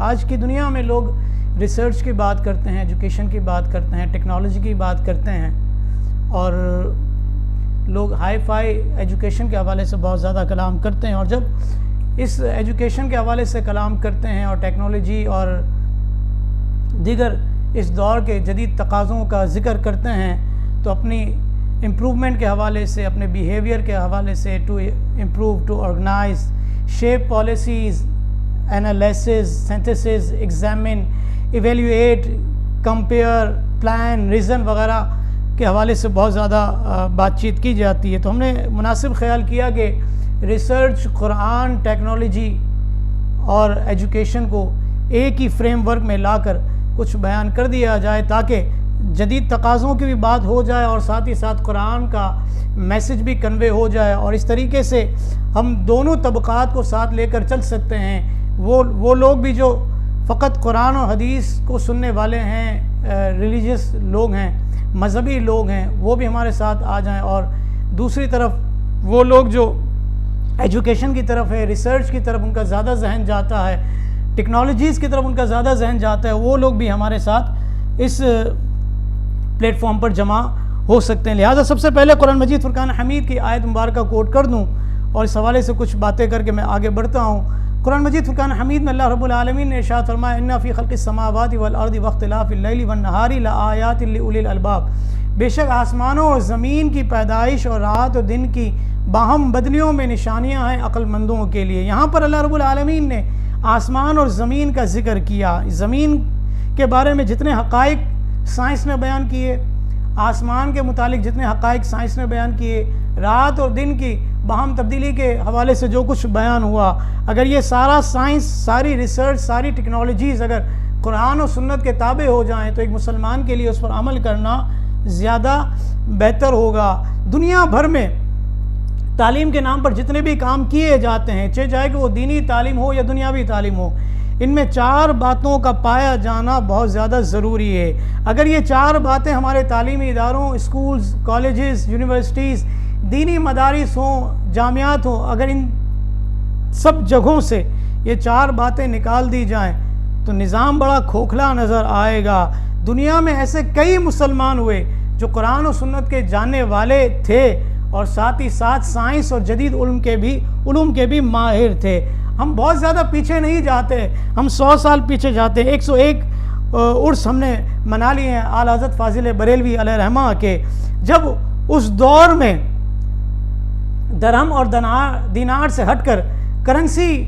آج کی دنیا میں لوگ ریسرچ کی بات کرتے ہیں، ایجوکیشن کی بات کرتے ہیں، ٹیکنالوجی کی بات کرتے ہیں، اور لوگ ہائی فائی ایجوکیشن کے حوالے سے بہت زیادہ کلام کرتے ہیں. اور جب اس ایجوکیشن کے حوالے سے کلام کرتے ہیں اور ٹیکنالوجی اور دیگر اس دور کے جدید تقاضوں کا ذکر کرتے ہیں، تو اپنی امپروومنٹ کے حوالے سے، اپنے بیہیویئر کے حوالے سے، to improve, to organise, shape policies, analysis, synthesis, examine, evaluate, compare, plan, reason وغیرہ کے حوالے سے بہت زیادہ بات چیت کی جاتی ہے. تو ہم نے مناسب خیال کیا کہ ریسرچ، قرآن، ٹیکنالوجی اور ایجوکیشن کو ایک ہی فریم ورک میں لا کر کچھ بیان کر دیا جائے، تاکہ جدید تقاضوں کی بھی بات ہو جائے اور ساتھ ہی ساتھ قرآن کا میسج بھی کنوے ہو جائے. اور اس طریقے سے ہم دونوں طبقات کو ساتھ لے کر چل سکتے ہیں. وہ لوگ بھی جو فقط قرآن و حدیث کو سننے والے ہیں، ریلیجیس لوگ ہیں، مذہبی لوگ ہیں، وہ بھی ہمارے ساتھ آ جائیں. اور دوسری طرف وہ لوگ جو ایجوکیشن کی طرف ہے، ریسرچ کی طرف ان کا زیادہ ذہن جاتا ہے، ٹیکنالوجیز کی طرف ان کا زیادہ ذہن جاتا ہے، وہ لوگ بھی ہمارے ساتھ اس پلیٹ فارم پر جمع ہو سکتے ہیں. لہٰذا سب سے پہلے قرآن مجید فرقان حمید کی آیت مبارکہ کوٹ کر دوں اور اس حوالے سے کچھ باتیں کر کے میں آگے بڑھتا ہوں. قرآن مجید فرقان حمید میں اللہ رب العالمین نے ارشاد فرمایا، اِنَّ فِي خَلْقِ السَّمَاوَاتِ وَالْأَرْضِ وَاخْتِلَافِ اللَّيْلِ وَالنَّهَارِ لَآيَاتٍ لِأُولِي الْأَلْبَابِ. بے شک آسمانوں اور زمین کی پیدائش اور رات اور دن کی باہم بدلیوں میں نشانیاں ہیں عقل مندوں کے لیے. یہاں پر اللہ رب العالمین نے آسمان اور زمین کا ذکر کیا. زمین کے بارے میں جتنے حقائق سائنس نے بیان کیے، آسمان کے متعلق جتنے حقائق سائنس نے بیان کیے، رات اور دن کی باہم تبدیلی کے حوالے سے جو کچھ بیان ہوا، اگر یہ سارا سائنس، ساری ریسرچ، ساری ٹیکنالوجیز اگر قرآن و سنت کے تابع ہو جائیں تو ایک مسلمان کے لیے اس پر عمل کرنا زیادہ بہتر ہوگا. دنیا بھر میں تعلیم کے نام پر جتنے بھی کام کیے جاتے ہیں، چاہے کہ وہ دینی تعلیم ہو یا دنیاوی تعلیم ہو، ان میں 4 باتوں کا پایا جانا بہت زیادہ ضروری ہے. اگر یہ 4 باتیں ہمارے تعلیمی اداروں، اسکولز، کالجز، یونیورسٹیز، دینی مدارس ہوں، جامعات ہوں، اگر ان سب جگہوں سے یہ 4 باتیں نکال دی جائیں تو نظام بڑا کھوکھلا نظر آئے گا. دنیا میں ایسے کئی مسلمان ہوئے جو قرآن و سنت کے جاننے والے تھے اور ساتھ ہی ساتھ سائنس اور جدید علوم کے بھی ماہر تھے. ہم بہت زیادہ پیچھے نہیں جاتے، ہم 100 سال پیچھے جاتے. 101 عرس ہم نے منا لیے ہیں اعلی حضرت فاضل بریلوی علیہ رحمہ کے. جب اس دور میں درہم اور دینار سے ہٹ کر کرنسی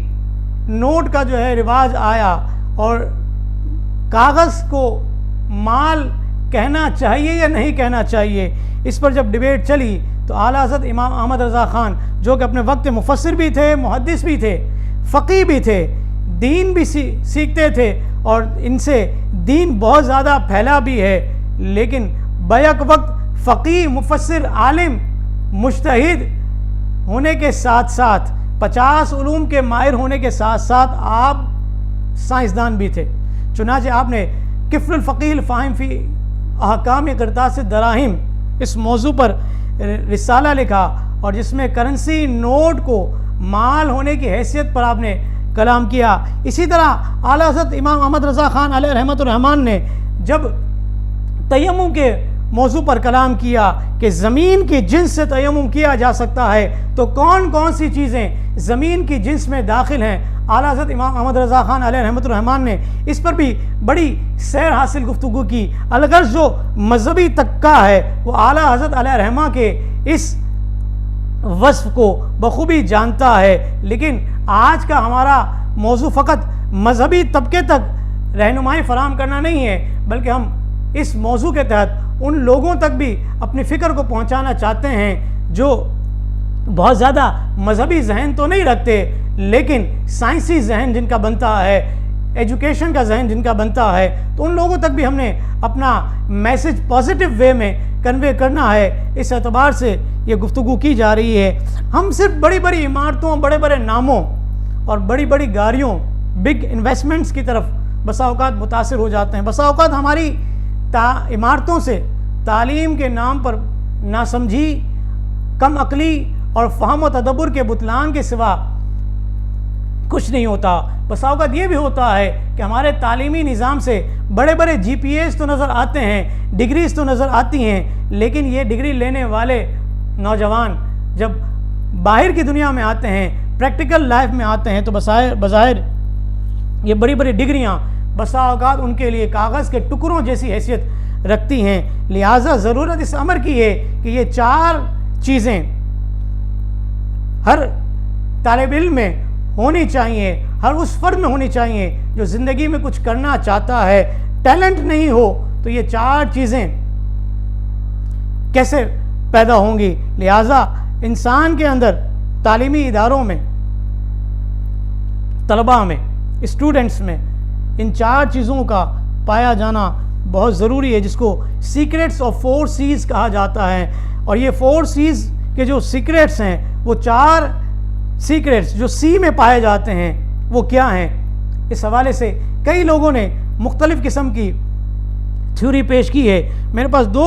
نوٹ کا جو ہے رواج آیا اور کاغذ کو مال کہنا چاہیے یا نہیں کہنا چاہیے، اس پر جب ڈیبیٹ چلی تو اعلیٰ حضرت امام احمد رضا خان، جو کہ اپنے وقت مفسر بھی تھے، محدث بھی تھے، فقیہ بھی تھے، دین بھی سیکھتے تھے اور ان سے دین بہت زیادہ پھیلا بھی ہے، لیکن بیک وقت فقیہ، مفسر، عالم، مجتہد ہونے کے ساتھ ساتھ 50 علوم کے ماہر ہونے کے ساتھ ساتھ آپ سائنسدان بھی تھے. چنانچہ آپ نے کفل الفقیہ الفاہم فی احکام قرطاس الدراہم اس موضوع پر رسالہ لکھا اور جس میں کرنسی نوٹ کو مال ہونے کی حیثیت پر آپ نے کلام کیا. اسی طرح اعلیٰ حضرت امام احمد رضا خان علیہ رحمۃ الرحمان نے جب تیمم کے موضوع پر کلام کیا کہ زمین کی جنس سے تیمم کیا جا سکتا ہے تو کون کون سی چیزیں زمین کی جنس میں داخل ہیں، اعلیٰ حضرت امام احمد رضا خان علیہ رحمۃ الرحمان نے اس پر بھی بڑی سیر حاصل گفتگو کی. الغرض جو مذہبی طبقہ ہے وہ اعلیٰ حضرت علیہ رحمہ کے اس وصف کو بخوبی جانتا ہے. لیکن آج کا ہمارا موضوع فقط مذہبی طبقے تک رہنمائی فراہم کرنا نہیں ہے، بلکہ ہم اس موضوع کے تحت ان لوگوں تک بھی اپنی فکر کو پہنچانا چاہتے ہیں جو بہت زیادہ مذہبی ذہن تو نہیں رکھتے لیکن سائنسی ذہن جن کا بنتا ہے، ایجوکیشن کا ذہن جن کا بنتا ہے. تو ان لوگوں تک بھی ہم نے اپنا میسج پازیٹیو وے میں کنوے کرنا ہے. اس اعتبار سے یہ گفتگو کی جا رہی ہے. ہم صرف بڑی بڑی عمارتوں، بڑے بڑے ناموں اور بڑی بڑی گاڑیوں، بگ انویسٹمنٹس کی طرف بسا اوقات متاثر ہو جاتے ہیں. بسا اوقات ہماری عمارتوں سے تعلیم کے نام پر ناسمجھی، کم عقلی اور فہم و تدبر کے بطلان کے سوا کچھ نہیں ہوتا۔ بس اوقات یہ بھی ہوتا ہے کہ ہمارے تعلیمی نظام سے بڑے بڑے جی پی ایز تو نظر آتے ہیں، ڈگریز تو نظر آتی ہیں، لیکن یہ ڈگری لینے والے نوجوان جب باہر کی دنیا میں آتے ہیں، پریکٹیکل لائف میں آتے ہیں، تو بظاہر یہ بڑی بڑی ڈگریاں بسا اوقات ان کے لیے کاغذ کے ٹکڑوں جیسی حیثیت رکھتی ہیں۔ لہٰذا ضرورت اس امر کی ہے کہ یہ 4 چیزیں ہر طالب علم میں ہونی چاہیے، ہر اس فرد میں ہونی چاہیے جو زندگی میں کچھ کرنا چاہتا ہے۔ ٹیلنٹ نہیں ہو تو یہ 4 چیزیں کیسے پیدا ہوں گی؟ لہٰذا انسان کے اندر تعلیمی اداروں میں، طلباء میں، اسٹوڈنٹس میں ان 4 چیزوں کا پایا جانا بہت ضروری ہے، جس کو سیکریٹس آف 4 C's کہا جاتا ہے۔ اور یہ 4 C's کے جو سیکریٹس ہیں، وہ 4 سیکریٹس جو سی میں پائے جاتے ہیں وہ کیا ہیں؟ اس حوالے سے کئی لوگوں نے مختلف قسم کی تھیوری پیش کی ہے۔ میرے پاس 2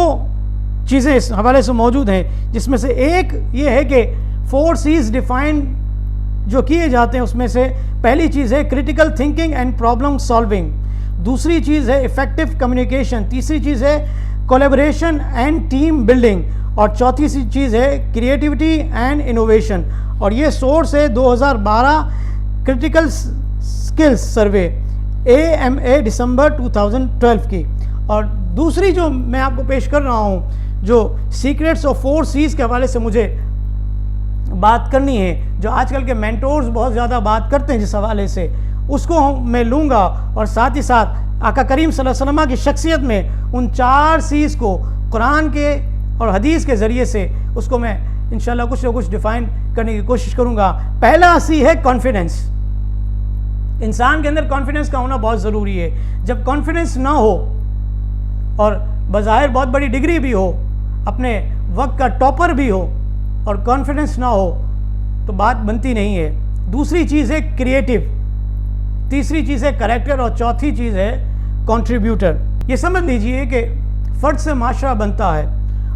چیزیں اس حوالے سے موجود ہیں، جس میں سے ایک یہ ہے کہ 4 C's ڈیفائن جو کیے جاتے ہیں، اس میں سے پہلی چیز ہے critical thinking and problem solving, دوسری چیز ہے افیکٹو کمیونیکیشن، تیسری چیز ہے کولیبریشن اینڈ ٹیم بلڈنگ، اور چوتھی چیز ہے کریٹیوٹی اینڈ انوویشن۔ اور یہ سورس ہے 2012 کرٹیکل سکلز سروے AMA دسمبر 2012 کی۔ اور دوسری جو میں آپ کو پیش کر رہا ہوں، جو سیکریٹس آف 4 C's کے حوالے سے مجھے بات کرنی ہے، جو آج کل کے مینٹورز بہت زیادہ بات کرتے ہیں جس حوالے سے، اس کو میں لوں گا، اور ساتھ ہی ساتھ آقا کریم صلی اللہ علیہ وسلم کی شخصیت میں ان 4 C's کو قرآن کے اور حدیث کے ذریعے سے اس کو میں انشاءاللہ کچھ نہ کچھ ڈیفائن کرنے کی کوشش کروں گا۔ پہلا C ہے کانفیڈنس۔ انسان کے اندر کانفیڈنس کا ہونا بہت ضروری ہے۔ جب کانفیڈنس نہ ہو اور بظاہر بہت بڑی ڈگری بھی ہو، اپنے وقت کا ٹاپر بھی ہو، اور کانفیڈنس نہ ہو تو بات بنتی نہیں ہے۔ دوسری چیز ہے کریٹیو، تیسری چیز ہے کریکٹر، اور چوتھی چیز ہے کنٹریبیوٹر۔ یہ سمجھ لیجئے کہ فرد سے معاشرہ بنتا ہے،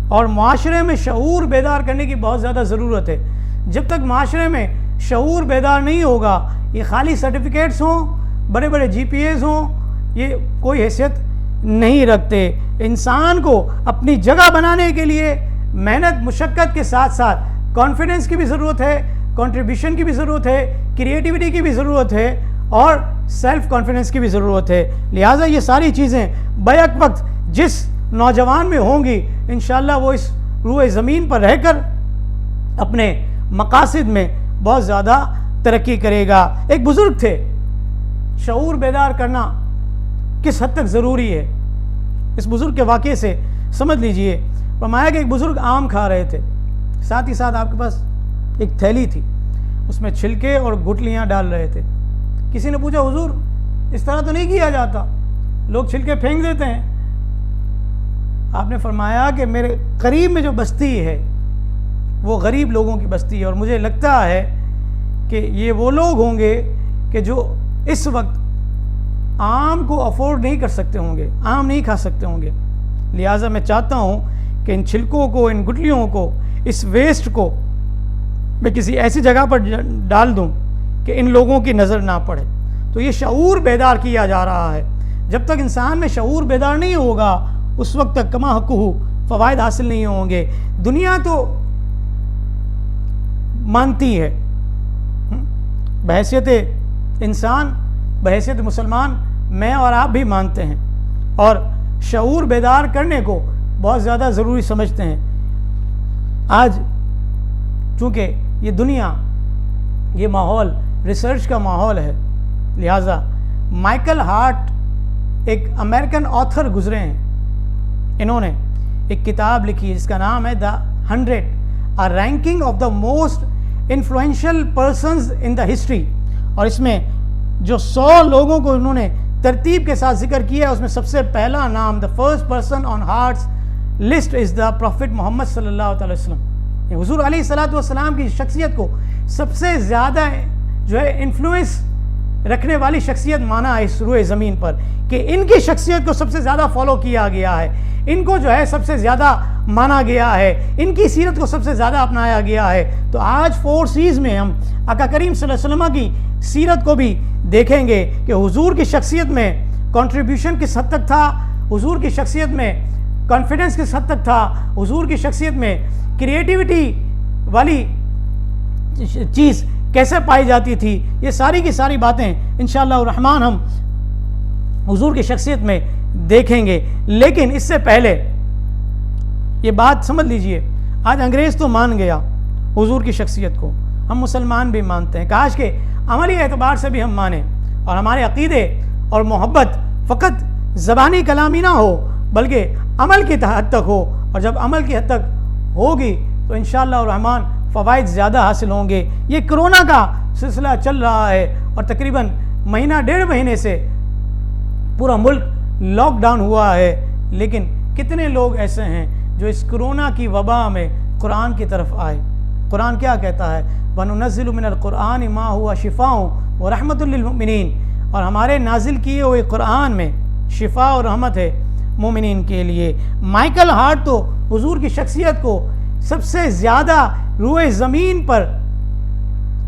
اور معاشرے میں شعور بیدار کرنے کی بہت زیادہ ضرورت ہے۔ جب تک معاشرے میں شعور بیدار نہیں ہوگا، یہ خالی سرٹیفکیٹس ہوں، بڑے بڑے جی پی ایز ہوں، یہ کوئی حیثیت نہیں رکھتے۔ انسان کو اپنی جگہ بنانے کے لیے محنت مشقت کے ساتھ ساتھ کانفیڈنس کی بھی ضرورت ہے، کنٹریبیوشن کی بھی ضرورت ہے، کریٹیوٹی کی بھی ضرورت ہے، اور سیلف کانفیڈنس کی بھی ضرورت ہے۔ لہٰذا یہ ساری چیزیں بیک وقت جس نوجوان میں ہوں گی، انشاءاللہ وہ اس روئے زمین پر رہ کر اپنے مقاصد میں بہت زیادہ ترقی کرے گا۔ ایک بزرگ تھے، شعور بیدار کرنا کس حد تک ضروری ہے، اس بزرگ کے واقعے سے سمجھ لیجئے۔ فرمایا کہ ایک بزرگ آم کھا رہے تھے، ساتھ ہی ساتھ آپ کے پاس ایک تھیلی تھی، اس میں چھلکے اور گٹلیاں ڈال رہے تھے۔ کسی نے پوچھا حضور اس طرح تو نہیں کیا جاتا، لوگ چھلکے پھینک دیتے ہیں۔ آپ نے فرمایا کہ میرے قریب میں جو بستی ہے وہ غریب لوگوں کی بستی ہے، اور مجھے لگتا ہے کہ یہ وہ لوگ ہوں گے کہ جو اس وقت آم کو افورڈ نہیں کر سکتے ہوں گے، آم نہیں کھا سکتے ہوں گے۔ لہٰذا میں چاہتا ہوں کہ ان چھلکوں کو، ان گٹلیوں کو، اس ویسٹ کو میں کسی ایسی جگہ پر ڈال دوں کہ ان لوگوں کی نظر نہ پڑے۔ تو یہ شعور بیدار کیا جا رہا ہے۔ جب تک انسان میں شعور بیدار نہیں ہوگا، اس وقت تک کما حقہ فوائد حاصل نہیں ہوں گے۔ دنیا تو مانتی ہے، بحیثیت انسان، بحیثیت مسلمان میں اور آپ بھی مانتے ہیں، اور شعور بیدار کرنے کو بہت زیادہ ضروری سمجھتے ہیں۔ آج چونکہ یہ دنیا، یہ ماحول ریسرچ کا ماحول ہے، لہٰذا مائیکل ہارٹ ایک امریکن آتھر گزرے ہیں، انہوں نے ایک کتاب لکھی ہے جس کا نام ہے دا 100 A Ranking of the Most Influential Persons in the History، اور اس میں جو 100 لوگوں کو انہوں نے ترتیب کے ساتھ ذکر کیا ہے، اس میں سب سے پہلا نام the first person on Hart's list is the Prophet محمد صلی اللہ علیہ وسلم۔ حضور علیہ السلام کی شخصیت کو سب سے زیادہ جو ہے انفلوئنس رکھنے والی شخصیت مانا ہے اس روئے زمین پر، کہ ان کی شخصیت کو سب سے زیادہ فالو کیا گیا ہے، ان کو جو ہے سب سے زیادہ مانا گیا ہے، ان کی سیرت کو سب سے زیادہ اپنایا گیا ہے۔ تو آج 4 C's میں ہم آقا کریم صلی اللہ علیہ وسلم کی سیرت کو بھی دیکھیں گے کہ حضور کی شخصیت میں کنٹریبیوشن کس حد تک تھا، حضور کی شخصیت میں کانفیڈنس کس حد تک تھا، حضور کی شخصیت میں کریٹیوٹی والی چیز کیسے پائی جاتی تھی، یہ ساری کی ساری باتیں انشاءاللہ الرحمن ہم حضور کی شخصیت میں دیکھیں گے۔ لیکن اس سے پہلے یہ بات سمجھ لیجئے، آج انگریز تو مان گیا حضور کی شخصیت کو، ہم مسلمان بھی مانتے ہیں، کاش کہ عملی اعتبار سے بھی ہم مانیں اور ہمارے عقیدے اور محبت فقط زبانی کلامی نہ ہو بلکہ عمل کی حد تک ہو، اور جب عمل کی حد تک ہوگی تو انشاءاللہ الرحمن فوائد زیادہ حاصل ہوں گے۔ یہ کرونا کا سلسلہ چل رہا ہے اور تقریباً مہینہ ڈیڑھ مہینے سے پورا ملک لاک ڈاؤن ہوا ہے، لیکن کتنے لوگ ایسے ہیں جو اس کرونا کی وبا میں قرآن کی طرف آئے۔ قرآن کیا کہتا ہے؟ وَنُنَزِّلُ مِنَ الْقُرْآنِ مَا هُوَ شِفَاءٌ وَرَحْمَةٌ لِّلْمُؤْمِنِينَ، اور ہمارے نازل کیے ہوئے قرآن میں شفا اور رحمت ہے مومنین کے لیے۔ مائیکل ہارٹ تو حضور کی شخصیت کو سب سے زیادہ روئے زمین پر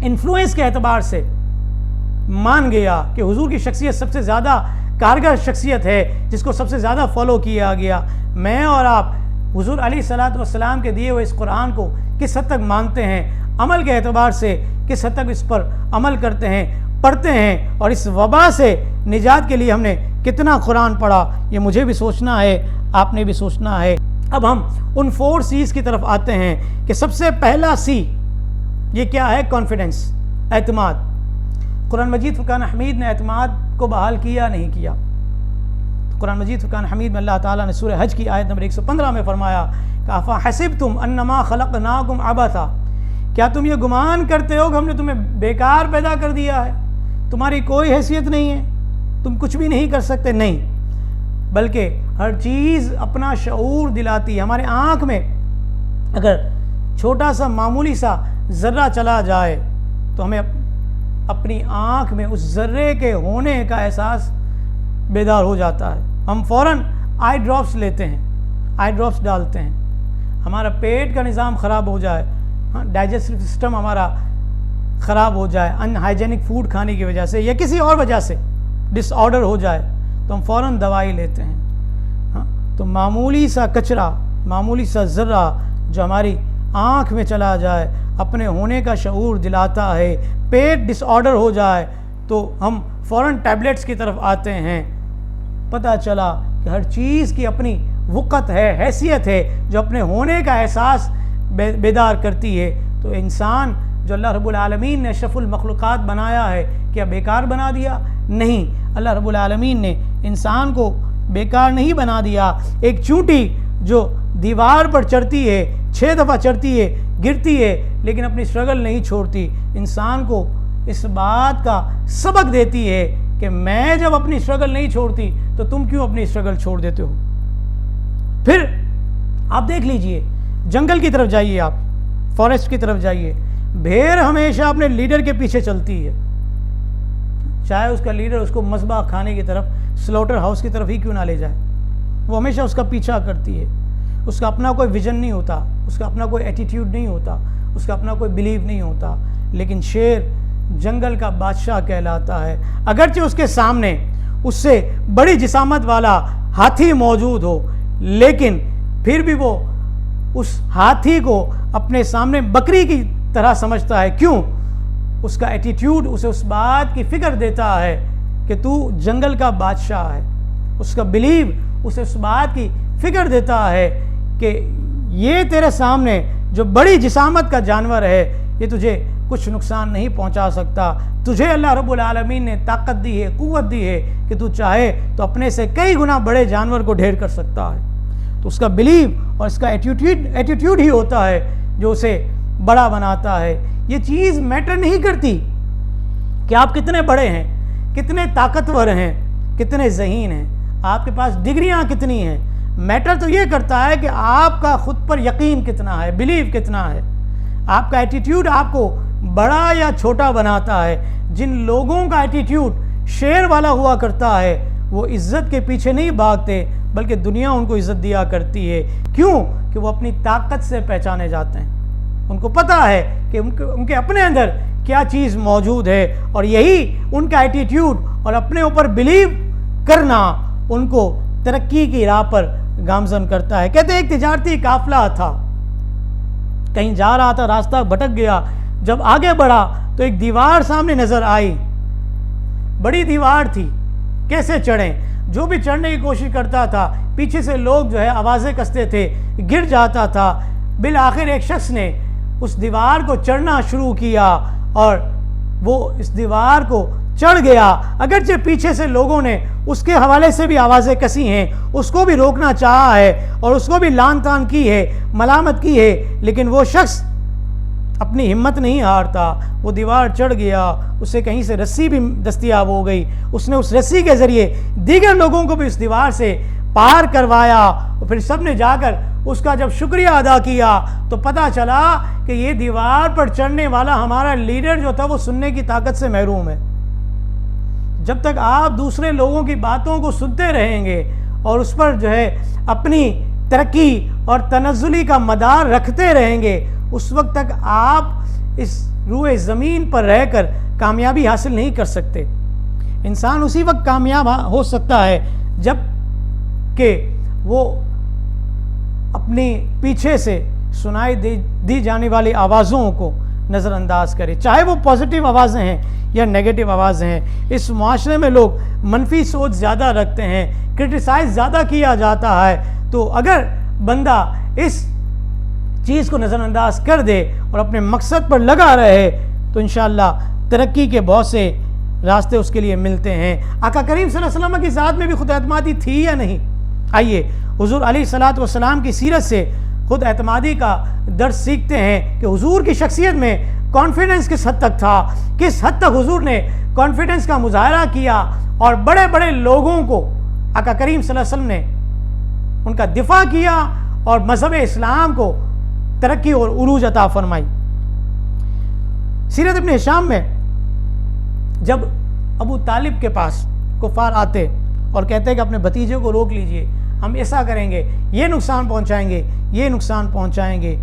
انفلوئنس کے اعتبار سے مان گیا کہ حضور کی شخصیت سب سے زیادہ کارگر شخصیت ہے، جس کو سب سے زیادہ فالو کیا گیا۔ میں اور آپ حضور علیہ الصلوۃ والسلام کے دیے ہوئے اس قرآن کو کس حد تک مانتے ہیں، عمل کے اعتبار سے کس حد تک اس پر عمل کرتے ہیں، پڑھتے ہیں، اور اس وبا سے نجات کے لیے ہم نے کتنا قرآن پڑھا، یہ مجھے بھی سوچنا ہے، آپ نے بھی سوچنا ہے۔ اب ہم ان 4 C's کی طرف آتے ہیں کہ سب سے پہلا سی یہ کیا ہے؟ کانفیڈنس، اعتماد۔ قرآن مجید فرقان حمید نے اعتماد کو بحال کیا نہیں کیا؟ قرآن مجید فرقان حمید میں اللہ تعالیٰ نے سورہ حج کی آیت نمبر 115 میں فرمایا کہ افحسبتم انما خلقناکم عبثا، کیا تم یہ گمان کرتے ہو کہ ہم نے تمہیں بیکار پیدا کر دیا ہے، تمہاری کوئی حیثیت نہیں ہے، تم کچھ بھی نہیں کر سکتے؟ نہیں، بلکہ ہر چیز اپنا شعور دلاتی ہے۔ ہمارے آنکھ میں اگر چھوٹا سا معمولی سا ذرہ چلا جائے تو ہمیں اپنی آنکھ میں اس ذرے کے ہونے کا احساس بیدار ہو جاتا ہے، ہم فوراً آئی ڈراپس لیتے ہیں، آئی ڈراپس ڈالتے ہیں۔ ہمارا پیٹ کا نظام خراب ہو جائے، ڈائجسٹو سسٹم ہمارا خراب ہو جائے ان ہائیجینک فوڈ کھانے کی وجہ سے یا کسی اور وجہ سے ڈس آرڈر ہو جائے تو ہم فوراً دوائی لیتے ہیں۔ تو معمولی سا کچرا، معمولی سا ذرہ جو ہماری آنکھ میں چلا جائے اپنے ہونے کا شعور دلاتا ہے، پیٹ ڈس آرڈر ہو جائے تو ہم فوراً ٹیبلٹس کی طرف آتے ہیں۔ پتہ چلا کہ ہر چیز کی اپنی وقت ہے، حیثیت ہے جو اپنے ہونے کا احساس بیدار کرتی ہے۔ تو انسان جو اللہ رب العالمین نے اشرف المخلوقات بنایا ہے کیا بیکار بنا دیا؟ نہیں، اللہ رب العالمین نے انسان کو بیکار نہیں بنا دیا۔ ایک چونٹی جو دیوار پر چڑھتی ہے، 6 دفعہ چڑھتی ہے، گرتی ہے، لیکن اپنی اسٹرگل نہیں چھوڑتی، انسان کو اس بات کا سبق دیتی ہے کہ میں جب اپنی اسٹرگل نہیں چھوڑتی تو تم کیوں اپنی اسٹرگل چھوڑ دیتے ہو؟ پھر آپ دیکھ لیجئے، جنگل کی طرف جائیے، آپ فارسٹ کی طرف جائیے، بھیڑ ہمیشہ اپنے لیڈر کے پیچھے چلتی ہے، چاہے اس کا لیڈر اس کو مذبح کھانے کی طرف، سلوٹر ہاؤس کی طرف ہی کیوں نہ لے جائے، وہ ہمیشہ اس کا پیچھا کرتی ہے۔ اس کا اپنا کوئی ویژن نہیں ہوتا، اس کا اپنا کوئی ایٹیٹیوڈ نہیں ہوتا، اس کا اپنا کوئی بلیو نہیں ہوتا، لیکن شیر جنگل کا بادشاہ کہلاتا ہے۔ اگرچہ اس کے سامنے اس سے بڑی جسامت والا ہاتھی موجود ہو، لیکن پھر بھی وہ اس ہاتھی کو اپنے سامنے بکری کی طرح سمجھتا ہے۔ کیوں؟ اس کا ایٹیٹیوڈ اسے اس بات کی فکر دیتا ہے کہ تو جنگل کا بادشاہ ہے، اس کا بلیو اسے اس بات کی فکر دیتا ہے کہ یہ تیرے سامنے جو بڑی جسامت کا جانور ہے یہ تجھے کچھ نقصان نہیں پہنچا سکتا، تجھے اللہ رب العالمین نے طاقت دی ہے، قوت دی ہے کہ تو چاہے تو اپنے سے کئی گنا بڑے جانور کو ڈھیر کر سکتا ہے۔ تو اس کا بلیو اور اس کا ایٹیٹیوڈ ہی ہوتا ہے جو اسے بڑا بناتا ہے۔ یہ چیز میٹر نہیں کرتی کہ آپ کتنے بڑے ہیں، کتنے طاقتور ہیں، کتنے ذہین ہیں، آپ کے پاس ڈگریاں کتنی ہیں۔ میٹر تو یہ کرتا ہے کہ آپ کا خود پر یقین کتنا ہے، بلیو کتنا ہے۔ آپ کا ایٹیٹیوڈ آپ کو بڑا یا چھوٹا بناتا ہے۔ جن لوگوں کا ایٹیٹیوڈ شیر والا ہوا کرتا ہے وہ عزت کے پیچھے نہیں بھاگتے بلکہ دنیا ان کو عزت دیا کرتی ہے۔ کیوں؟ کہ وہ اپنی طاقت سے پہچانے جاتے ہیں، ان کو پتہ ہے کہ ان کے اپنے اندر کیا چیز موجود ہے، اور یہی ان کا ایٹیٹیوڈ اور اپنے اوپر بلیو کرنا ان کو ترقی کی راہ پر گامزن کرتا ہے۔ کہتے ہیں ایک تجارتی قافلہ تھا، کہیں جا رہا تھا، راستہ بھٹک گیا، جب آگے بڑھا تو ایک دیوار سامنے نظر آئی، بڑی دیوار تھی، کیسے چڑھیں؟ جو بھی چڑھنے کی کوشش کرتا تھا پیچھے سے لوگ جو ہے آوازیں کستے تھے، گر جاتا تھا۔ بالآخر ایک شخص نے اس دیوار کو چڑھنا شروع کیا اور وہ اس دیوار کو چڑھ گیا، اگرچہ پیچھے سے لوگوں نے اس کے حوالے سے بھی آوازیں کسی ہیں، اس کو بھی روکنا چاہا ہے اور اس کو بھی لان تان کی ہے، ملامت کی ہے، لیکن وہ شخص اپنی ہمت نہیں ہارتا، وہ دیوار چڑھ گیا، اسے کہیں سے رسی بھی دستیاب ہو گئی، اس نے اس رسی کے ذریعے دیگر لوگوں کو بھی اس دیوار سے پار کروایا، اور پھر سب نے جا کر اس کا جب شکریہ ادا کیا تو پتہ چلا کہ یہ دیوار پر چڑھنے والا ہمارا لیڈر جو تھا وہ سننے کی طاقت سے محروم ہے۔ جب تک آپ دوسرے لوگوں کی باتوں کو سنتے رہیں گے اور اس پر جو ہے اپنی ترقی اور تنزلی کا مدار رکھتے رہیں گے، اس وقت تک آپ اس روئے زمین پر رہ کر کامیابی حاصل نہیں کر سکتے۔ انسان اسی وقت کامیاب ہو سکتا ہے جب کہ وہ اپنی پیچھے سے سنائی دی جانے والی آوازوں کو نظر انداز کرے، چاہے وہ پازیٹیو آوازیں ہیں یا نیگیٹو آوازیں ہیں۔ اس معاشرے میں لوگ منفی سوچ زیادہ رکھتے ہیں، کرٹیسائز زیادہ کیا جاتا ہے، تو اگر بندہ اس چیز کو نظر انداز کر دے اور اپنے مقصد پر لگا رہے تو انشاءاللہ ترقی کے بہت سے راستے اس کے لیے ملتے ہیں۔ آقا کریم صلی اللہ علیہ وسلم کی ذات میں بھی خود اعتمادی تھی یا نہیں؟ آئیے حضور علیہ السلام کی سیرت سے خود اعتمادی کا درس سیکھتے ہیں کہ حضور کی شخصیت میں کانفیڈنس کس حد تک تھا، کس حد تک حضور نے کانفیڈنس کا مظاہرہ کیا اور بڑے بڑے لوگوں کو آقا کریم صلی اللہ علیہ وسلم نے ان کا دفاع کیا اور مذہب اسلام کو ترقی اور عروج عطا فرمائی۔ سیرت ابن ہشام میں جب ابو طالب کے پاس کفار آتے اور کہتے کہ اپنے بھتیجے کو روک لیجئے، ہم ایسا کریں گے، یہ نقصان پہنچائیں گے، یہ نقصان پہنچائیں گے،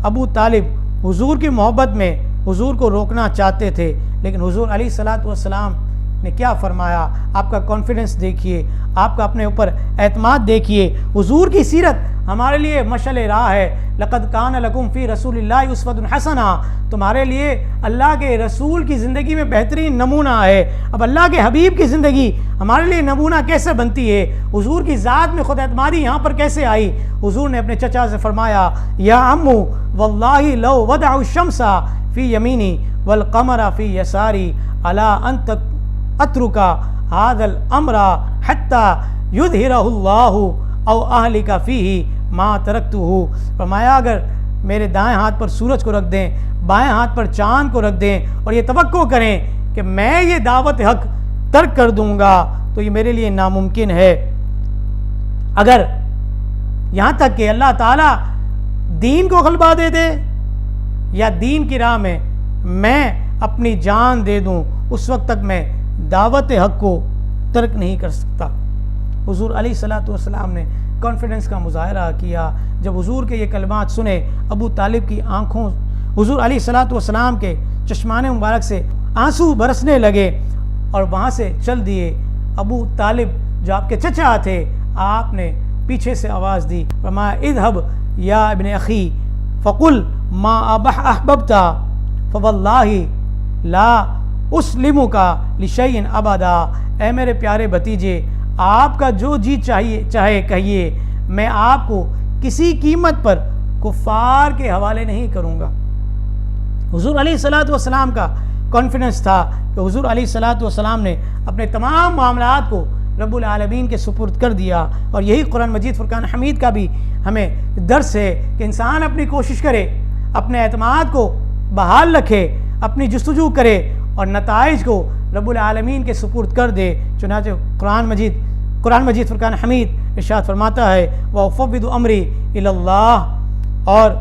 ابو طالب حضور کی محبت میں حضور کو روکنا چاہتے تھے، لیکن حضور علیہ السلام نے کیا فرمایا؟ آپ کا کانفیڈنس دیکھیے، آپ کا اپنے اوپر اعتماد دیکھیے۔ حضور کی سیرت ہمارے لیے مشعل راہ ہے۔ لقد کان لکم فی رسول اللہ اسوۃ حسنہ، تمہارے لیے اللہ کے رسول کی زندگی میں بہترین نمونہ ہے۔ اب اللہ کے حبیب کی زندگی ہمارے لیے نمونہ کیسے بنتی ہے؟ حضور کی ذات میں خود اعتمادی یہاں پر کیسے آئی؟ حضور نے اپنے چچا سے فرمایا، یا عمو واللہ لو وضع الشمس فی یمینی والقمر فی یساری الا ان اترکا هذا الامر حتی یظہرہ اللہ او اہلک فیہ ما ترکتہ۔ فرمایا اگر میرے دائیں ہاتھ پر سورج کو رکھ دیں، بائیں ہاتھ پر چاند کو رکھ دیں اور یہ توقع کریں کہ میں یہ دعوت حق ترک کر دوں گا تو یہ میرے لیے ناممکن ہے۔ اگر یہاں تک کہ اللہ تعالیٰ دین کو غلبہ دے دے یا دین کی راہ میں میں اپنی جان دے دوں، اس وقت تک میں دعوت حق کو ترک نہیں کر سکتا۔ حضور علیہ السلام نے کانفیڈنس کا مظاہرہ کیا۔ جب حضور کے یہ کلمات سنے، ابو طالب کی آنکھوں، حضور علیہ السلام کے چشمان مبارک سے آنسو برسنے لگے اور وہاں سے چل دیے۔ ابو طالب جو آپ کے چچا تھے، آپ نے پیچھے سے آواز دی، فرمایا اذهب یا ابن اخی فقل ما احببت فواللہ لا اسلمک لشیء ابدا۔ اے میرے پیارے بھتیجے، آپ کا جو جی چاہے کہیے، میں آپ کو کسی قیمت پر کفار کے حوالے نہیں کروں گا۔ حضور علیہ السلام کا کانفیڈنس تھا کہ حضور علیہ السلام نے اپنے تمام معاملات کو رب العالمین کے سپرد کر دیا، اور یہی قرآن مجید فرقان حمید کا بھی ہمیں درس ہے کہ انسان اپنی کوشش کرے، اپنے اعتماد کو بحال رکھے، اپنی جستجو کرے اور نتائج کو رب العالمین کے سپرد کر دے۔ چنانچہ قرآن مجید فرقان حمید ارشاد فرماتا ہے وَأُفَوِّضُ أَمْرِي إِلَى اللَّهِ، اور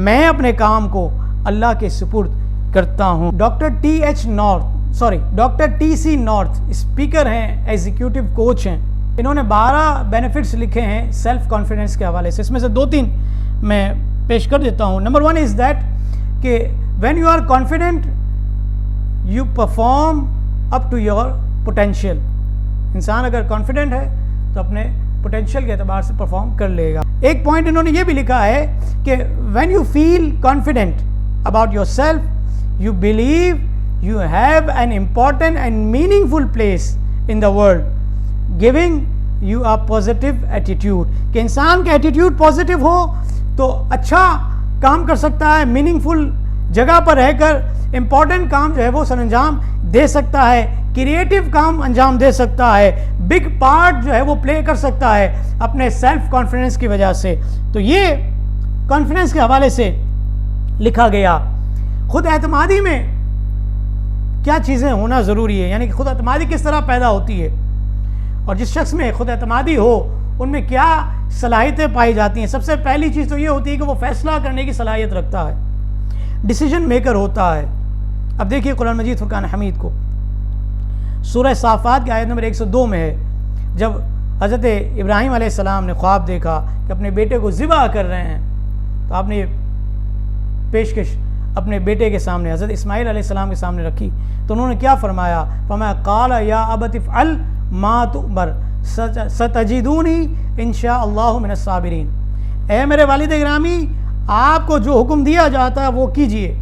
میں اپنے کام کو اللہ کے سپرد کرتا ہوں۔ Doctor T C North speaker ہیں، ایگزیکیوٹیو کوچ ہیں، انہوں نے 12 بینیفٹس لکھے ہیں سیلف کانفیڈنس کے حوالے سے، اس میں سے 2-3 میں پیش کر دیتا ہوں۔ نمبر 1 از دیٹ کہ when you are confident you perform up to your potential. انسان اگر کانفیڈنٹ ہے تو اپنے پوٹینشیل کے اعتبار سے پرفارم کر لے گا. ایک پوائنٹ انہوں نے یہ بھی لکھا ہے کہ when you feel confident about yourself, you believe you have an important and meaningful place in the world, giving you a positive attitude. کہ انسان کا ایٹیٹیوڈ پازیٹیو ہو تو اچھا کام کر سکتا ہے, میننگ فل جگہ پر رہ کر امپورٹنٹ کام جو ہے وہ سر انجام دے سکتا ہے, کریٹیو کام انجام دے سکتا ہے, بگ پارٹ جو ہے وہ پلے کر سکتا ہے اپنے سیلف کانفیڈنس کی وجہ سے. تو یہ کانفیڈنس کے حوالے سے لکھا گیا. خود اعتمادی میں کیا چیزیں ہونا ضروری ہے, یعنی کہ خود اعتمادی کس طرح پیدا ہوتی ہے, اور جس شخص میں خود اعتمادی ہو ان میں کیا صلاحیتیں پائی جاتی ہیں. سب سے پہلی چیز تو یہ ہوتی ہے کہ وہ فیصلہ کرنے کی صلاحیت رکھتا ہے, ڈیسیجن میکر ہوتا ہے. اب دیکھیے قرآن مجید فرقان حمید کو سورہ صافات کی آیت نمبر 102 میں ہے, جب حضرت ابراہیم علیہ السلام نے خواب دیکھا کہ اپنے بیٹے کو ذبح کر رہے ہیں, تو آپ نے یہ پیشکش اپنے بیٹے کے سامنے حضرت اسماعیل علیہ السلام کے سامنے رکھی. تو انہوں نے کیا فرمایا؟ فرمایا قال یا ابت افعل ما تؤمر ستجدونی انشاء اللہ من الصابرین. اے میرے والد گرامی, آپ کو جو حکم دیا جاتا ہے وہ کیجئے,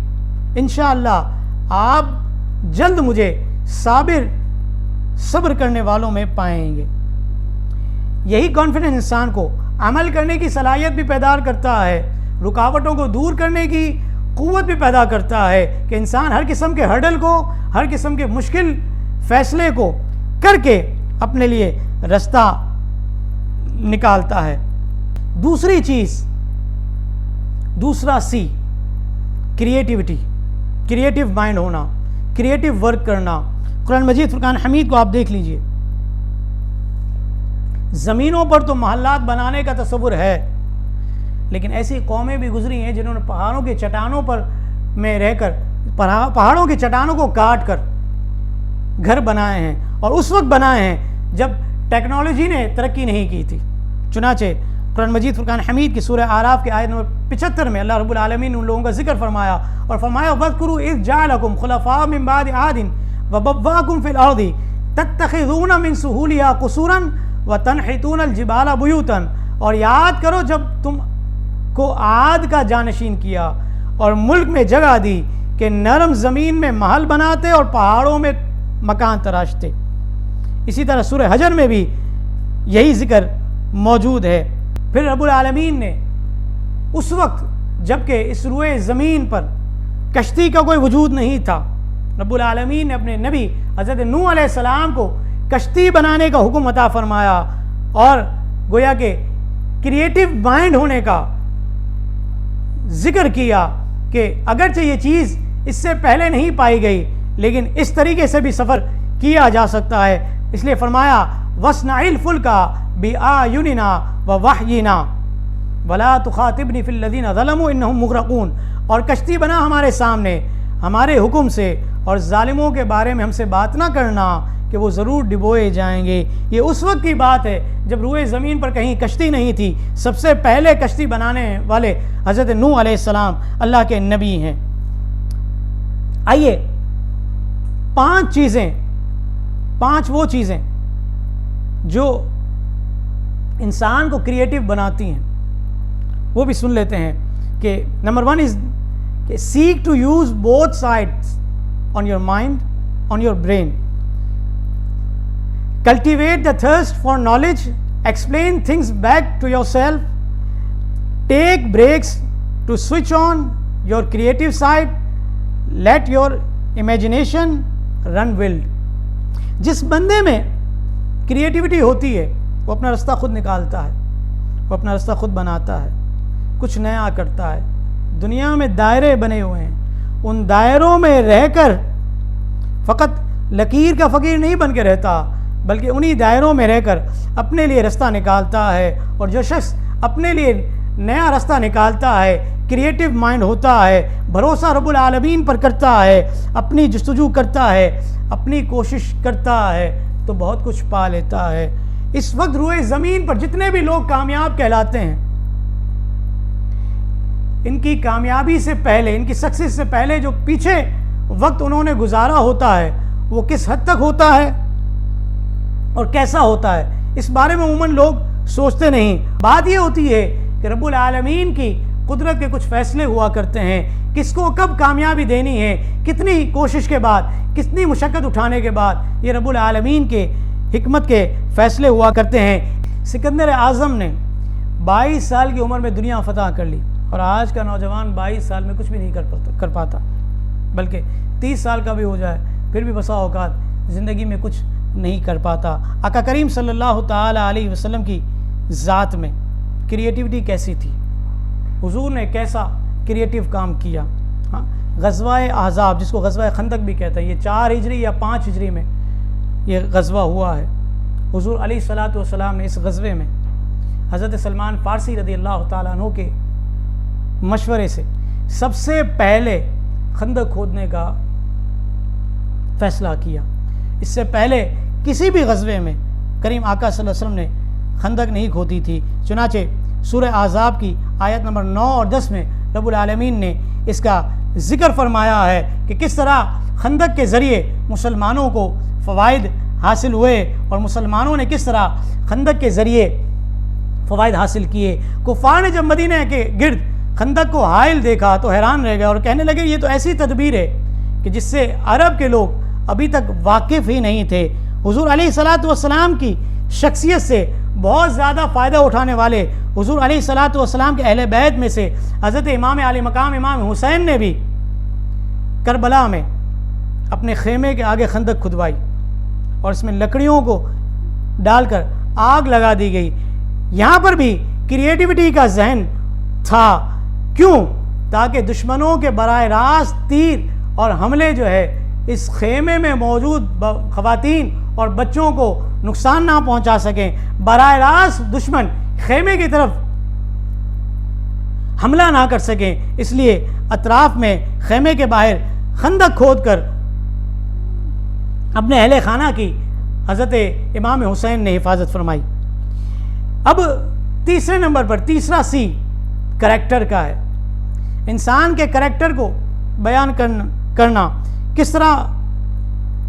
انشاءاللہ آپ جلد مجھے صبر کرنے والوں میں پائیں گے. یہی کانفیڈنس انسان کو عمل کرنے کی صلاحیت بھی پیدا کرتا ہے, رکاوٹوں کو دور کرنے کی قوت بھی پیدا کرتا ہے کہ انسان ہر قسم کے ہرڈل کو, ہر قسم کے مشکل فیصلے کو کر کے اپنے لیے رستہ نکالتا ہے. دوسری چیز, دوسرا سی, کریٹیوٹی, کریٹیو مائنڈ ہونا, کریٹیو ورک کرنا. قرآن مجید فرقان حمید کو آپ دیکھ لیجئے, زمینوں پر تو محلات بنانے کا تصور ہے, لیکن ایسی قومیں بھی گزری ہیں جنہوں نے پہاڑوں کی چٹانوں پر میں رہ کر پہاڑوں کی چٹانوں کو کاٹ کر گھر بنائے ہیں, اور اس وقت بنائے ہیں جب ٹیکنالوجی نے ترقی نہیں کی تھی. چنانچہ قرآن مجید فرقان حمید کی سورہ اعراف کے آیت نمبر 75 میں اللہ رب العالمین نے ان لوگوں کا ذکر فرمایا, اور فرمایا وَاذْكُرُوا إِذْ جَعَلَكُمْ خُلَفَاءَ مِنْ بَعْدِ عَادٍ وَبَوَّأَكُمْ فِي الْأَرْضِ تَتَّخِذُونَ مِنْ سُهُولِهَا قُصُورًا وَتَنْحِتُونَ الْجِبَالَ بُيُوتًا. اور یاد کرو جب تم کو عاد کا جانشین کیا اور ملک میں جگہ دی کہ نرم زمین میں محل بناتے اور پہاڑوں میں مکان تراشتے. اسی طرح سورہ حجر میں بھی یہی ذکر موجود ہے. پھر رب العالمین نے اس وقت جبکہ اس روئے زمین پر کشتی کا کوئی وجود نہیں تھا, رب العالمین نے اپنے نبی حضرت نوح علیہ السلام کو کشتی بنانے کا حکم عطا فرمایا, اور گویا کہ کریٹیو مائنڈ ہونے کا ذکر کیا کہ اگرچہ یہ چیز اس سے پہلے نہیں پائی گئی لیکن اس طریقے سے بھی سفر کیا جا سکتا ہے. اس لیے فرمایا وَاصْنَعِ الْفُلْكَ بِأَعْيُنِنَا وَوَحْيِنَا وَلَا تُخَاطِبْنِي فِي الَّذِينَ ظَلَمُوا إِنَّهُمْ مُغْرَقُونَ. اور کشتی بنا ہمارے سامنے ہمارے حکم سے, اور ظالموں کے بارے میں ہم سے بات نہ کرنا کہ وہ ضرور ڈبوئے جائیں گے. یہ اس وقت کی بات ہے جب روئے زمین پر کہیں کشتی نہیں تھی. سب سے پہلے کشتی بنانے والے حضرت نوح علیہ السلام اللہ کے نبی ہیں. آئیے 5 وہ چیزیں جو انسان کو کریٹیو بناتی ہیں وہ بھی سن لیتے ہیں. کہ نمبر 1 از کہ seek to use both sides on your mind, on your brain. Cultivate the thirst for knowledge, explain things back to yourself, take breaks to switch on your creative side, let your imagination run wild. جس بندے میں creativity ہوتی ہے وہ اپنا رستہ خود نکالتا ہے, وہ اپنا رستہ خود بناتا ہے, کچھ نیا کرتا ہے. دنیا میں دائرے بنے ہوئے ہیں, ان دائروں میں رہ کر فقط لکیر کا فقیر نہیں بن کے رہتا بلکہ انہی دائروں میں رہ کر اپنے لیے رستہ نکالتا ہے. اور جو شخص اپنے لیے نیا رستہ نکالتا ہے, کریٹیو مائنڈ ہوتا ہے, بھروسہ رب العالمین پر کرتا ہے, اپنی جستجو کرتا ہے, اپنی کوشش کرتا ہے, تو بہت کچھ پا لیتا ہے. اس وقت روئے زمین پر جتنے بھی لوگ کامیاب کہلاتے ہیں, ان کی کامیابی سے پہلے, ان کی سکسیس سے پہلے جو پیچھے وقت انہوں نے گزارا ہوتا ہے وہ کس حد تک ہوتا ہے اور کیسا ہوتا ہے، اس بارے میں عموماً لوگ سوچتے نہیں۔ بات یہ ہوتی ہے کہ رب العالمین کی قدرت کے کچھ فیصلے ہوا کرتے ہیں، کس کو کب کامیابی دینی ہے، کتنی کوشش کے بعد، کتنی مشقت اٹھانے کے بعد، یہ رب العالمین کے حکمت کے فیصلے ہوا کرتے ہیں۔ سکندر اعظم نے 22 سال کی عمر میں دنیا فتح کر لی، اور آج کا نوجوان 22 سال میں کچھ بھی نہیں کر پاتا، بلکہ 30 سال کا بھی ہو جائے پھر بھی بسا اوقات زندگی میں کچھ نہیں کر پاتا۔ آقا کریم صلی اللہ تعالی علیہ وسلم کی ذات میں کریٹیوٹی کیسی تھی، حضور نے کیسا کریٹیو کام کیا۔ غزوہ احزاب، جس کو غزوہ خندق بھی کہتا ہے، یہ 4 ہجری یا 5 ہجری میں یہ غزوہ ہوا ہے۔ حضور علیہ الصلاۃ والسلام نے اس غزوے میں حضرت سلمان فارسی رضی اللہ تعالیٰ عنہ کے مشورے سے سب سے پہلے خندق کھودنے کا فیصلہ کیا۔ اس سے پہلے کسی بھی غزوے میں کریم آقا صلی اللہ علیہ وسلم نے خندق نہیں کھودی تھی۔ چنانچہ سورہ احزاب کی آیت نمبر 9 اور 10 میں رب العالمین نے اس کا ذکر فرمایا ہے کہ کس طرح خندق کے ذریعے مسلمانوں کو فوائد حاصل ہوئے، اور مسلمانوں نے کس طرح خندق کے ذریعے فوائد حاصل کیے۔ کفار نے جب مدینہ کے گرد خندق کو حائل دیکھا تو حیران رہ گئے اور کہنے لگے یہ تو ایسی تدبیر ہے کہ جس سے عرب کے لوگ ابھی تک واقف ہی نہیں تھے۔ حضور علیہ الصلاۃ والسلام کی شخصیت سے بہت زیادہ فائدہ اٹھانے والے حضور علیہ الصلاۃ والسلام کے اہل بیت میں سے حضرت امام علی مقام امام حسین نے بھی کربلا میں اپنے خیمے کے آگے خندق کھدوائی، اور اس میں لکڑیوں کو ڈال کر آگ لگا دی گئی۔ یہاں پر بھی کریٹیوٹی کا ذہن تھا، کیوں؟ تاکہ دشمنوں کے براہ راست تیر اور حملے جو ہے اس خیمے میں موجود خواتین اور بچوں کو نقصان نہ پہنچا سکیں، براہ راست دشمن خیمے کی طرف حملہ نہ کر سکیں، اس لیے اطراف میں خیمے کے باہر خندق کھود کر اپنے اہل خانہ کی حضرت امام حسین نے حفاظت فرمائی۔ اب تیسرے نمبر پر تیسرا سی کریکٹر کا ہے۔ انسان کے کریکٹر کو بیان کرنا کس طرح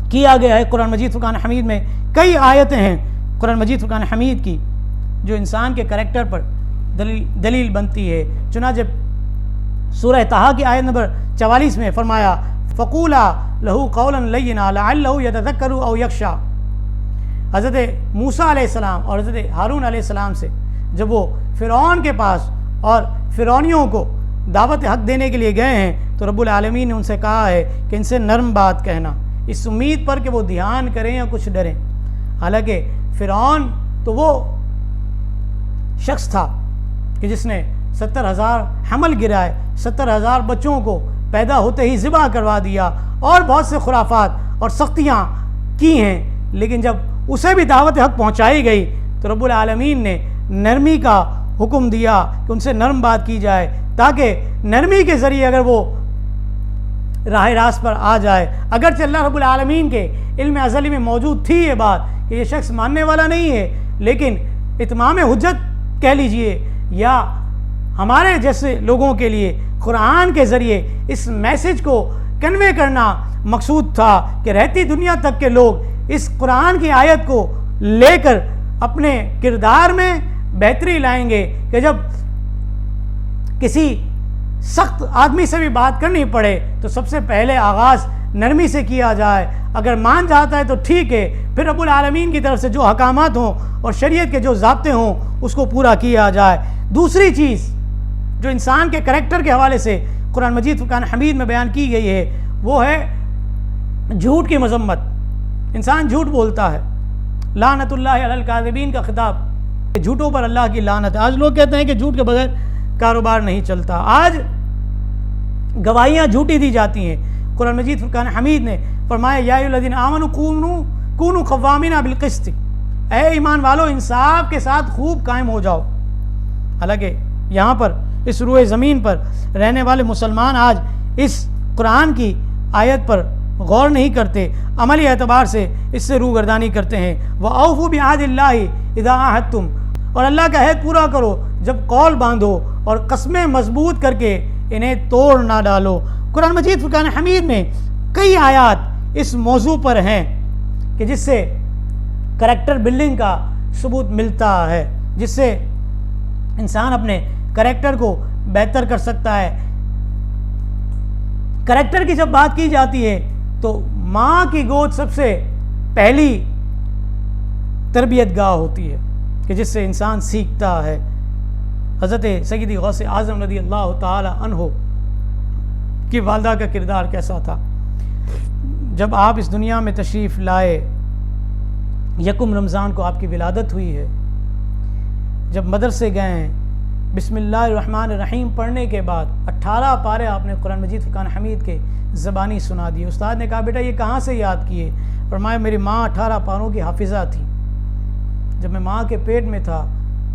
کیا گیا ہے۔ قرآن مجید فرقان حمید میں کئی آیتیں ہیں قرآن مجید فرقان حمید کی جو انسان کے کریکٹر پر دلیل بنتی ہے۔ چنانچہ سورہ طٰہٰ کی آیت نمبر 44 میں فرمایا فَقُولَا لَهُ قَوْلًا لَيِّنًا لَعَلَّهُ يَتَذَكَّرُ أَوْ يَخْشَىٰ۔ حضرت موسیٰ علیہ السلام اور حضرت ہارون علیہ السلام سے جب وہ فرعون کے پاس اور فرعونیوں کو دعوت حق دینے کے لیے گئے ہیں تو رب العالمین نے ان سے کہا ہے کہ ان سے نرم بات کہنا، اس امید پر کہ وہ دھیان کریں یا کچھ ڈریں۔ حالانکہ فرعون تو وہ شخص تھا کہ جس نے 70,000 حمل گرائے، 70,000 بچوں کو پیدا ہوتے ہی ذبح کروا دیا اور بہت سے خرافات اور سختیاں کی ہیں، لیکن جب اسے بھی دعوت حق پہنچائی گئی تو رب العالمین نے نرمی کا حکم دیا کہ ان سے نرم بات کی جائے، تاکہ نرمی کے ذریعے اگر وہ راہ راست پر آ جائے۔ اگرچہ اللہ رب العالمین کے علم ازلی میں موجود تھی یہ بات کہ یہ شخص ماننے والا نہیں ہے، لیکن اتمام حجت کہہ لیجئے یا ہمارے جیسے لوگوں کے لیے قرآن کے ذریعے اس میسج کو کنوے کرنا مقصود تھا کہ رہتی دنیا تک کے لوگ اس قرآن کی آیت کو لے کر اپنے کردار میں بہتری لائیں گے کہ جب کسی سخت آدمی سے بھی بات کرنی پڑے تو سب سے پہلے آغاز نرمی سے کیا جائے، اگر مان جاتا ہے تو ٹھیک ہے، پھر رب العالمین کی طرف سے جو حکامات ہوں اور شریعت کے جو ضابطے ہوں اس کو پورا کیا جائے۔ دوسری چیز جو انسان کے کریکٹر کے حوالے سے قرآن مجید فرقان حمید میں بیان کی گئی ہے وہ ہے جھوٹ کی مذمت۔ انسان جھوٹ بولتا ہے، لعنت اللہ علی الکاذبین کا خطاب، جھوٹوں پر اللہ کی لعنت ہے۔ آج لوگ کہتے ہیں کہ جھوٹ کے بغیر کاروبار نہیں چلتا، آج گواہیاں جھوٹی دی جاتی ہیں۔ قرآن مجید فرقان حمید نے فرمایا یا ایھا الذین آمنوا کونوا قوامین بالقسط، اے ایمان والو انصاف کے ساتھ خوب قائم ہو جاؤ۔ حالانکہ یہاں پر اس روئے زمین پر رہنے والے مسلمان آج اس قرآن کی آیت پر غور نہیں کرتے، عملی اعتبار سے اس سے روگردانی کرتے ہیں۔ وَأَوْفُوا بِعَهْدِ اللَّهِ إِذَا عَاهَدتُّمْ، اور اللہ کا عہد پورا کرو جب قول باندھو، اور قسمیں مضبوط کر کے انہیں توڑ نہ ڈالو۔ قرآن مجید فرقان حمید میں کئی آیات اس موضوع پر ہیں کہ جس سے کریکٹر بلڈنگ کا ثبوت ملتا ہے، جس سے انسان اپنے کریکٹر کو بہتر کر سکتا ہے۔ کریکٹر کی جب بات کی جاتی ہے تو ماں کی گود سب سے پہلی تربیت گاہ ہوتی ہے کہ جس سے انسان سیکھتا ہے۔ حضرت سیدی غوث اعظم رضی اللہ تعالی عنہ کی والدہ کا کردار کیسا تھا؟ جب آپ اس دنیا میں تشریف لائے، یکم رمضان کو آپ کی ولادت ہوئی ہے، جب مدرسے گئے ہیں، بسم اللہ الرحمن الرحیم پڑھنے کے بعد 18 پارے آپ نے قرآن مجید فرقان حمید کے زبانی سنا دیے۔ استاد نے کہا بیٹا یہ کہاں سے یاد کیے؟ فرمایا میری ماں 18 پاروں کی حافظہ تھی، جب میں ماں کے پیٹ میں تھا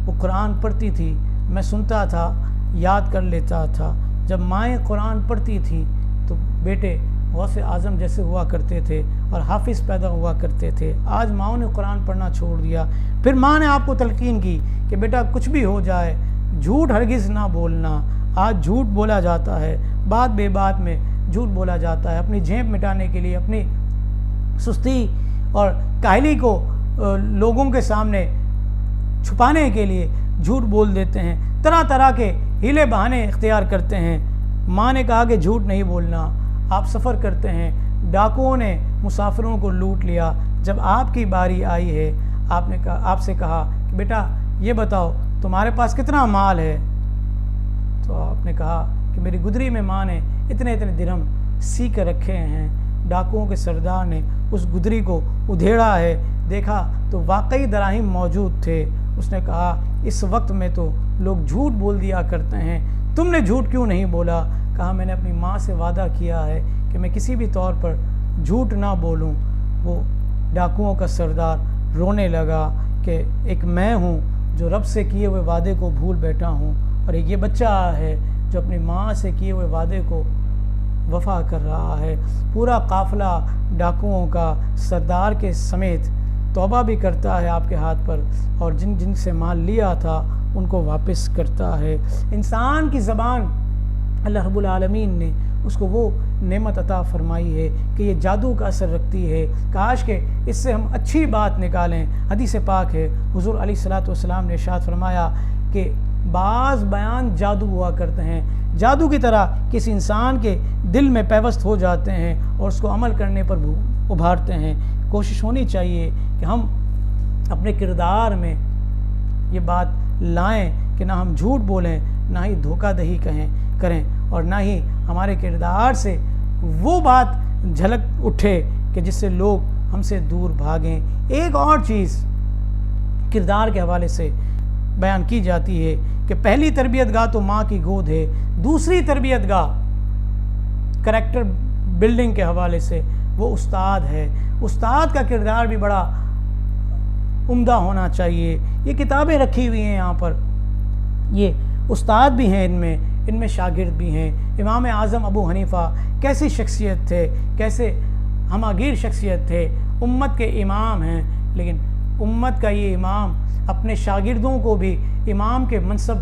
وہ قرآن پڑھتی تھی، میں سنتا تھا، یاد کر لیتا تھا۔ جب مائیں قرآن پڑھتی تھی تو بیٹے غوث اعظم جیسے ہوا کرتے تھے اور حافظ پیدا ہوا کرتے تھے۔ آج ماؤں نے قرآن پڑھنا چھوڑ دیا۔ پھر ماں نے آپ کو تلقین کی کہ بیٹا کچھ بھی ہو جائے جھوٹ ہرگز نہ بولنا۔ آج جھوٹ بولا جاتا ہے، بات بے بات میں جھوٹ بولا جاتا ہے، اپنی جھیپ مٹانے کے لیے، اپنی سستی اور کاہلی کو لوگوں کے سامنے چھپانے کے لیے جھوٹ بول دیتے ہیں، طرح طرح کے ہیلے بہانے اختیار کرتے ہیں۔ ماں نے کہا کہ جھوٹ نہیں بولنا۔ آپ سفر کرتے ہیں، ڈاکوؤں نے مسافروں کو لوٹ لیا، جب آپ کی باری آئی ہے آپ نے کہا، آپ سے کہا کہ بیٹا یہ بتاؤ تمہارے پاس کتنا مال ہے؟ تو آپ نے کہا کہ میری گدری میں ماں نے اتنے اتنے درہم سی کر رکھے ہیں۔ ڈاکوؤں کے سردار نے اس گدری کو ادھیڑا ہے، دیکھا تو واقعی دراہم موجود تھے۔ اس نے کہا اس وقت میں تو لوگ جھوٹ بول دیا کرتے ہیں، تم نے جھوٹ کیوں نہیں بولا؟ کہا میں نے اپنی ماں سے وعدہ کیا ہے کہ میں کسی بھی طور پر جھوٹ نہ بولوں۔ وہ ڈاکوؤں کا سردار رونے لگا کہ ایک میں ہوں جو رب سے کیے ہوئے وعدے کو بھول بیٹھا ہوں، اور ایک یہ بچہ ہے جو اپنی ماں سے کیے ہوئے وعدے کو وفا کر رہا ہے۔ پورا قافلہ ڈاکوؤں کا سردار کے سمیت توبہ بھی کرتا ہے آپ کے ہاتھ پر، اور جن جن سے مال لیا تھا ان کو واپس کرتا ہے۔ انسان کی زبان اللہ رب العالمین نے اس کو وہ نعمت عطا فرمائی ہے کہ یہ جادو کا اثر رکھتی ہے۔ کاش کہ اس سے ہم اچھی بات نکالیں۔ حدیث پاک ہے، حضور علیہ الصلوۃ والسلام نے ارشاد فرمایا کہ بعض بیان جادو ہوا کرتے ہیں، جادو کی طرح کسی انسان کے دل میں پیوست ہو جاتے ہیں اور اس کو عمل کرنے پر ابھارتے ہیں۔ کوشش ہونی چاہیے کہ ہم اپنے کردار میں یہ بات لائیں کہ نہ ہم جھوٹ بولیں، نہ ہی دھوکہ دہی کریں، اور نہ ہی ہمارے کردار سے وہ بات جھلک اٹھے کہ جس سے لوگ ہم سے دور بھاگیں۔ ایک اور چیز کردار کے حوالے سے بیان کی جاتی ہے کہ پہلی تربیت گاہ تو ماں کی گود ہے، دوسری تربیت گاہ کریکٹر بلڈنگ کے حوالے سے وہ استاد ہے۔ استاد کا کردار بھی بڑا عمدہ ہونا چاہیے۔ یہ کتابیں رکھی ہوئی ہیں یہاں پر، یہ استاد بھی ہیں، ان میں شاگرد بھی ہیں۔ امام اعظم ابو حنیفہ کیسی شخصیت تھے، کیسے ہماگیر شخصیت تھے، امت کے امام ہیں، لیکن امت کا یہ امام اپنے شاگردوں کو بھی امام کے منصب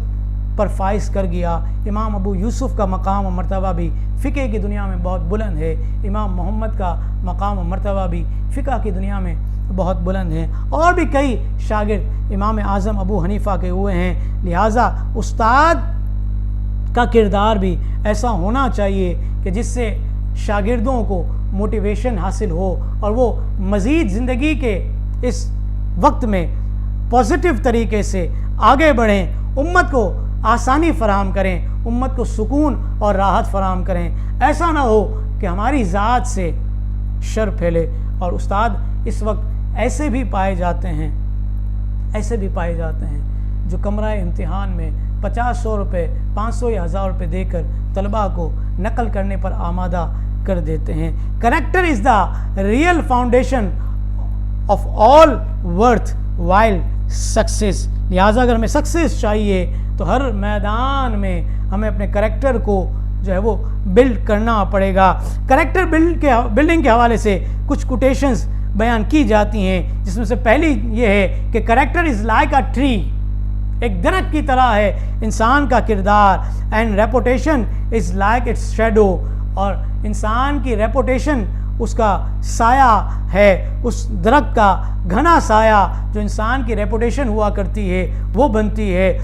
پر فائز کر گیا۔ امام ابو یوسف کا مقام و مرتبہ بھی فقہ کی دنیا میں بہت بلند ہے، امام محمد کا مقام و مرتبہ بھی فقہ کی دنیا میں بہت بلند ہیں، اور بھی کئی شاگرد امام اعظم ابو حنیفہ کے ہوئے ہیں۔ لہٰذا استاد کا کردار بھی ایسا ہونا چاہیے کہ جس سے شاگردوں کو موٹیویشن حاصل ہو اور وہ مزید زندگی کے اس وقت میں پازیٹیو طریقے سے آگے بڑھیں، امت کو آسانی فراہم کریں، امت کو سکون اور راحت فراہم کریں۔ ایسا نہ ہو کہ ہماری ذات سے شر پھیلے۔ اور استاد اس وقت ایسے بھی پائے جاتے ہیں جو کمرہ امتحان میں 50-100 روپے، 500 یا 1000 روپے دے کر طلباء کو نقل کرنے پر آمادہ کر دیتے ہیں۔ Character is the real foundation of all worth while success. لہٰذا اگر ہمیں سکسیس چاہیے تو ہر میدان میں ہمیں اپنے کریکٹر کو جو ہے وہ بلڈ کرنا پڑے گا۔ کریکٹر بلڈنگ کے حوالے سے کچھ کوٹیشنز بیان کی جاتی ہیں، جس میں سے پہلی یہ ہے کہ character is like a tree, ایک درخت کی طرح ہے انسان کا کردار، and reputation is like its shadow, اور انسان کی ریپوٹیشن اس کا سایہ ہے، اس درخت کا گھنا سایہ جو انسان کی ریپوٹیشن ہوا کرتی ہے وہ بنتی ہے۔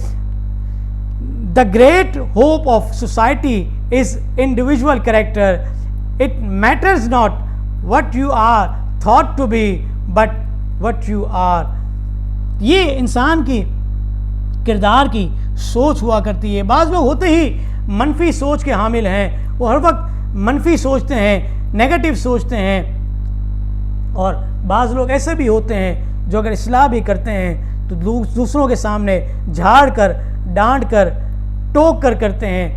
The great hope of society is individual character. It matters not what you are thought to be but what you are. یہ انسان کی کردار کی سوچ ہوا کرتی ہے۔ بعض لوگ ہوتے ہی منفی سوچ کے حامل ہیں، وہ ہر وقت منفی سوچتے ہیں، نیگیٹو سوچتے ہیں، اور بعض لوگ ایسے بھی ہوتے ہیں جو اگر اصلاح بھی کرتے ہیں تو دوسروں کے سامنے جھاڑ کر، ڈانٹ کر، ٹوک کر کرتے ہیں۔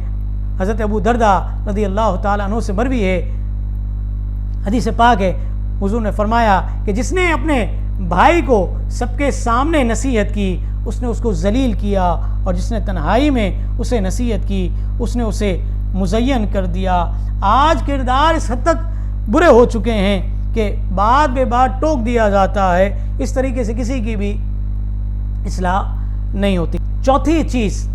حضرت ابو درداء رضی اللہ تعالیٰ عنہ سے مروی ہے، حدیث پاک ہے، حضور نے فرمایا کہ جس نے اپنے بھائی کو سب کے سامنے نصیحت کی اس نے اس کو ذلیل کیا، اور جس نے تنہائی میں اسے نصیحت کی اس نے اسے مزین کر دیا۔ آج کردار اس حد تک برے ہو چکے ہیں کہ بات بے بات ٹوک دیا جاتا ہے، اس طریقے سے کسی کی بھی اصلاح نہیں ہوتی۔ چوتھی چیز،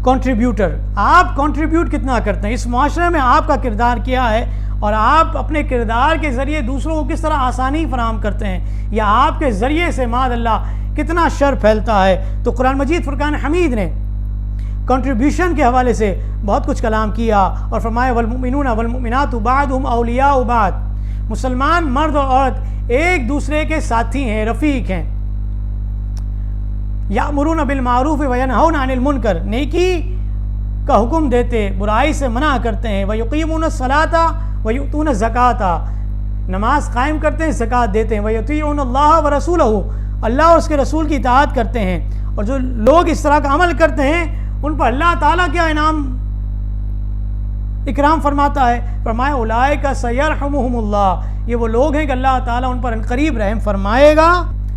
کنٹریبیوٹر۔ آپ کنٹریبیوٹ کتنا کرتے ہیں، اس معاشرے میں آپ کا کردار کیا ہے، اور آپ اپنے کردار کے ذریعے دوسروں کو کس طرح آسانی فراہم کرتے ہیں، یا آپ کے ذریعے سے معاذ اللہ کتنا شر پھیلتا ہے۔ تو قرآن مجید فرقان حمید نے کنٹریبیوشن کے حوالے سے بہت کچھ کلام کیا اور فرمایا والمؤمنون والمؤمنات بعضهم اولیاء بعض، مسلمان مرد اور عورت ایک دوسرے کے ساتھی ہیں، رفیق ہیں۔ یأمرون بالمعروف وینہون عن المنکر، نیکی کا حکم دیتے، برائی سے منع کرتے ہیں، ویقیمون الصلاۃ ویؤتون الزکاۃ، نماز قائم کرتے ہیں، زکوٰۃ دیتے ہیں، ویطیعون اللہ ورسولہ، اللہ اور اس کے رسول کی اطاعت کرتے ہیں۔ اور جو لوگ اس طرح کا عمل کرتے ہیں ان پر اللہ تعالیٰ کیا اکرام فرماتا ہے، فرمایا اولئک سیرحمہم اللہ، یہ وہ لوگ ہیں کہ اللہ تعالیٰ ان پر عنقریب رحم فرمائے گا۔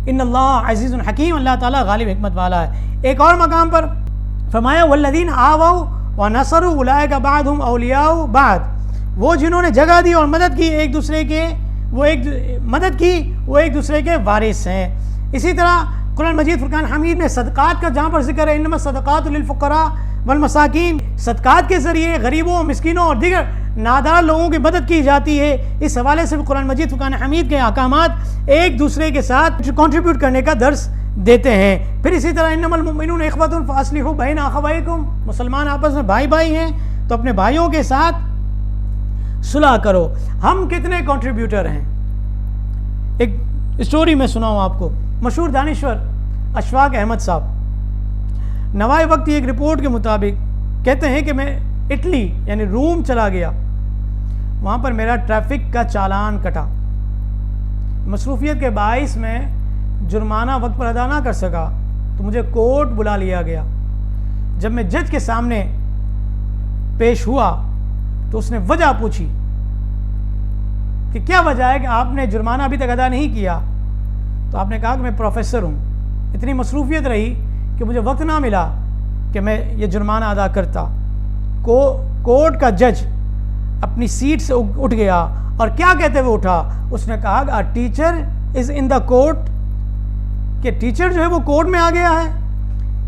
ان اللہ عزیز حکیم، اللہ تعالیٰ غالب حکمت والا ہے۔ ایک اور مقام پر فرمایا والذین آووا ونصروا اولئک بعضهم اولیاء بعض، وہ جنہوں نے جگہ دی اور مدد کی ایک دوسرے کے، وہ ایک دوسرے کے وارث ہیں۔ اسی طرح قرآن مجید فرقان حمید میں صدقات کا جہاں پر ذکر ہے، انما الصدقات للفقراء والمساکین، صدقات کے ذریعے غریبوں، مسکینوں اور دیگر نادار لوگوں کی مدد کی جاتی ہے۔ اس حوالے سے قرآن مجید فرقان حمید کے احکامات ایک دوسرے کے ساتھ کنٹریبیوٹ کرنے کا درس دیتے ہیں۔ پھر اسی طرح انما المؤمنون اخوۃ فاصلحوا بین اخویکم، مسلمان آپس میں بھائی بھائی ہیں تو اپنے بھائیوں کے ساتھ صلح کرو۔ ہم کتنے کنٹریبیوٹر ہیں؟ ایک اسٹوری میں سناؤں آپ کو۔ مشہور دانشور اشفاق احمد صاحب نوائے وقت ایک رپورٹ کے مطابق کہتے ہیں کہ میں اٹلی یعنی روم چلا گیا، وہاں پر میرا ٹریفک کا چالان کٹا، مصروفیت کے باعث میں جرمانہ وقت پر ادا نہ کر سکا تو مجھے کورٹ بلا لیا گیا۔ جب میں جج کے سامنے پیش ہوا تو اس نے وجہ پوچھی کہ کیا وجہ ہے کہ آپ نے جرمانہ ابھی تک ادا نہیں کیا؟ تو آپ نے کہا کہ میں پروفیسر ہوں، اتنی مصروفیت رہی کہ مجھے وقت نہ ملا کہ میں یہ جرمانہ ادا کرتا۔ کورٹ کا جج اپنی سیٹ سے اٹھ گیا اور کیا کہتے ہوئے اٹھا؟ اس نے کہا کہ teacher is in the court, کہ ٹیچر جو ہے وہ کورٹ میں آ گیا ہے۔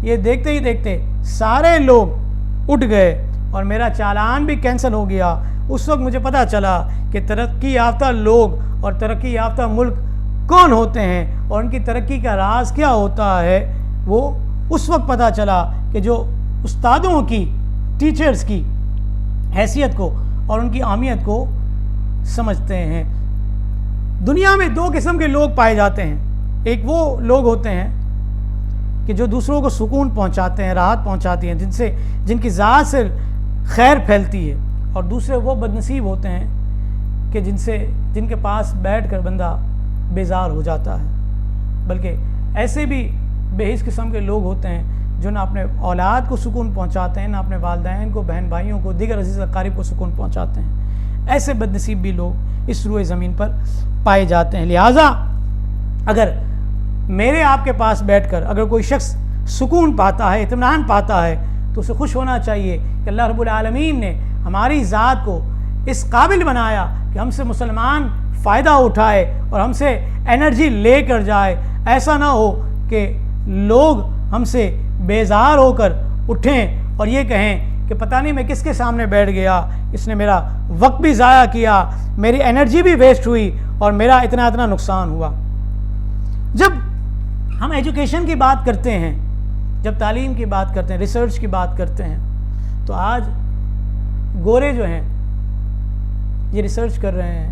یہ دیکھتے ہی دیکھتے سارے لوگ اٹھ گئے اور میرا چالان بھی کینسل ہو گیا۔ اس وقت مجھے پتہ چلا کہ ترقی یافتہ لوگ اور ترقی یافتہ ملک کون ہوتے ہیں اور ان کی ترقی کا راز کیا ہوتا ہے۔ وہ اس وقت پتہ چلا کہ جو استادوں کی، ٹیچرز کی حیثیت کو اور ان کی اہمیت کو سمجھتے ہیں۔ دنیا میں دو قسم کے لوگ پائے جاتے ہیں، ایک وہ لوگ ہوتے ہیں کہ جو دوسروں کو سکون پہنچاتے ہیں، راحت پہنچاتی ہیں، جن کی ذات سے خیر پھیلتی ہے، اور دوسرے وہ بد نصیب ہوتے ہیں کہ جن کے پاس بیٹھ کر بندہ بیزار ہو جاتا ہے۔ بلکہ ایسے بھی بے حس قسم کے لوگ ہوتے ہیں جو نہ اپنے اولاد کو سکون پہنچاتے ہیں، نہ اپنے والدین کو، بہن بھائیوں کو، دیگر عزیز اقارب کو سکون پہنچاتے ہیں۔ ایسے بد نصیب بھی لوگ اس روئے زمین پر پائے جاتے ہیں۔ لہٰذا اگر میرے آپ کے پاس بیٹھ کر اگر کوئی شخص سکون پاتا ہے، اطمینان پاتا ہے، تو اسے خوش ہونا چاہیے کہ اللہ رب العالمین نے ہماری ذات کو اس قابل بنایا کہ ہم سے مسلمان فائدہ اٹھائے اور ہم سے انرجی لے کر جائے۔ ایسا نہ ہو کہ لوگ ہم سے بیزار ہو کر اٹھیں اور یہ کہیں کہ پتہ نہیں میں کس کے سامنے بیٹھ گیا، اس نے میرا وقت بھی ضائع کیا، میری انرجی بھی ویسٹ ہوئی اور میرا اتنا نقصان ہوا۔ جب ہم ایجوکیشن کی بات کرتے ہیں، جب تعلیم کی بات کرتے ہیں، ریسرچ کی بات کرتے ہیں، تو آج گورے جو ہیں یہ ریسرچ کر رہے ہیں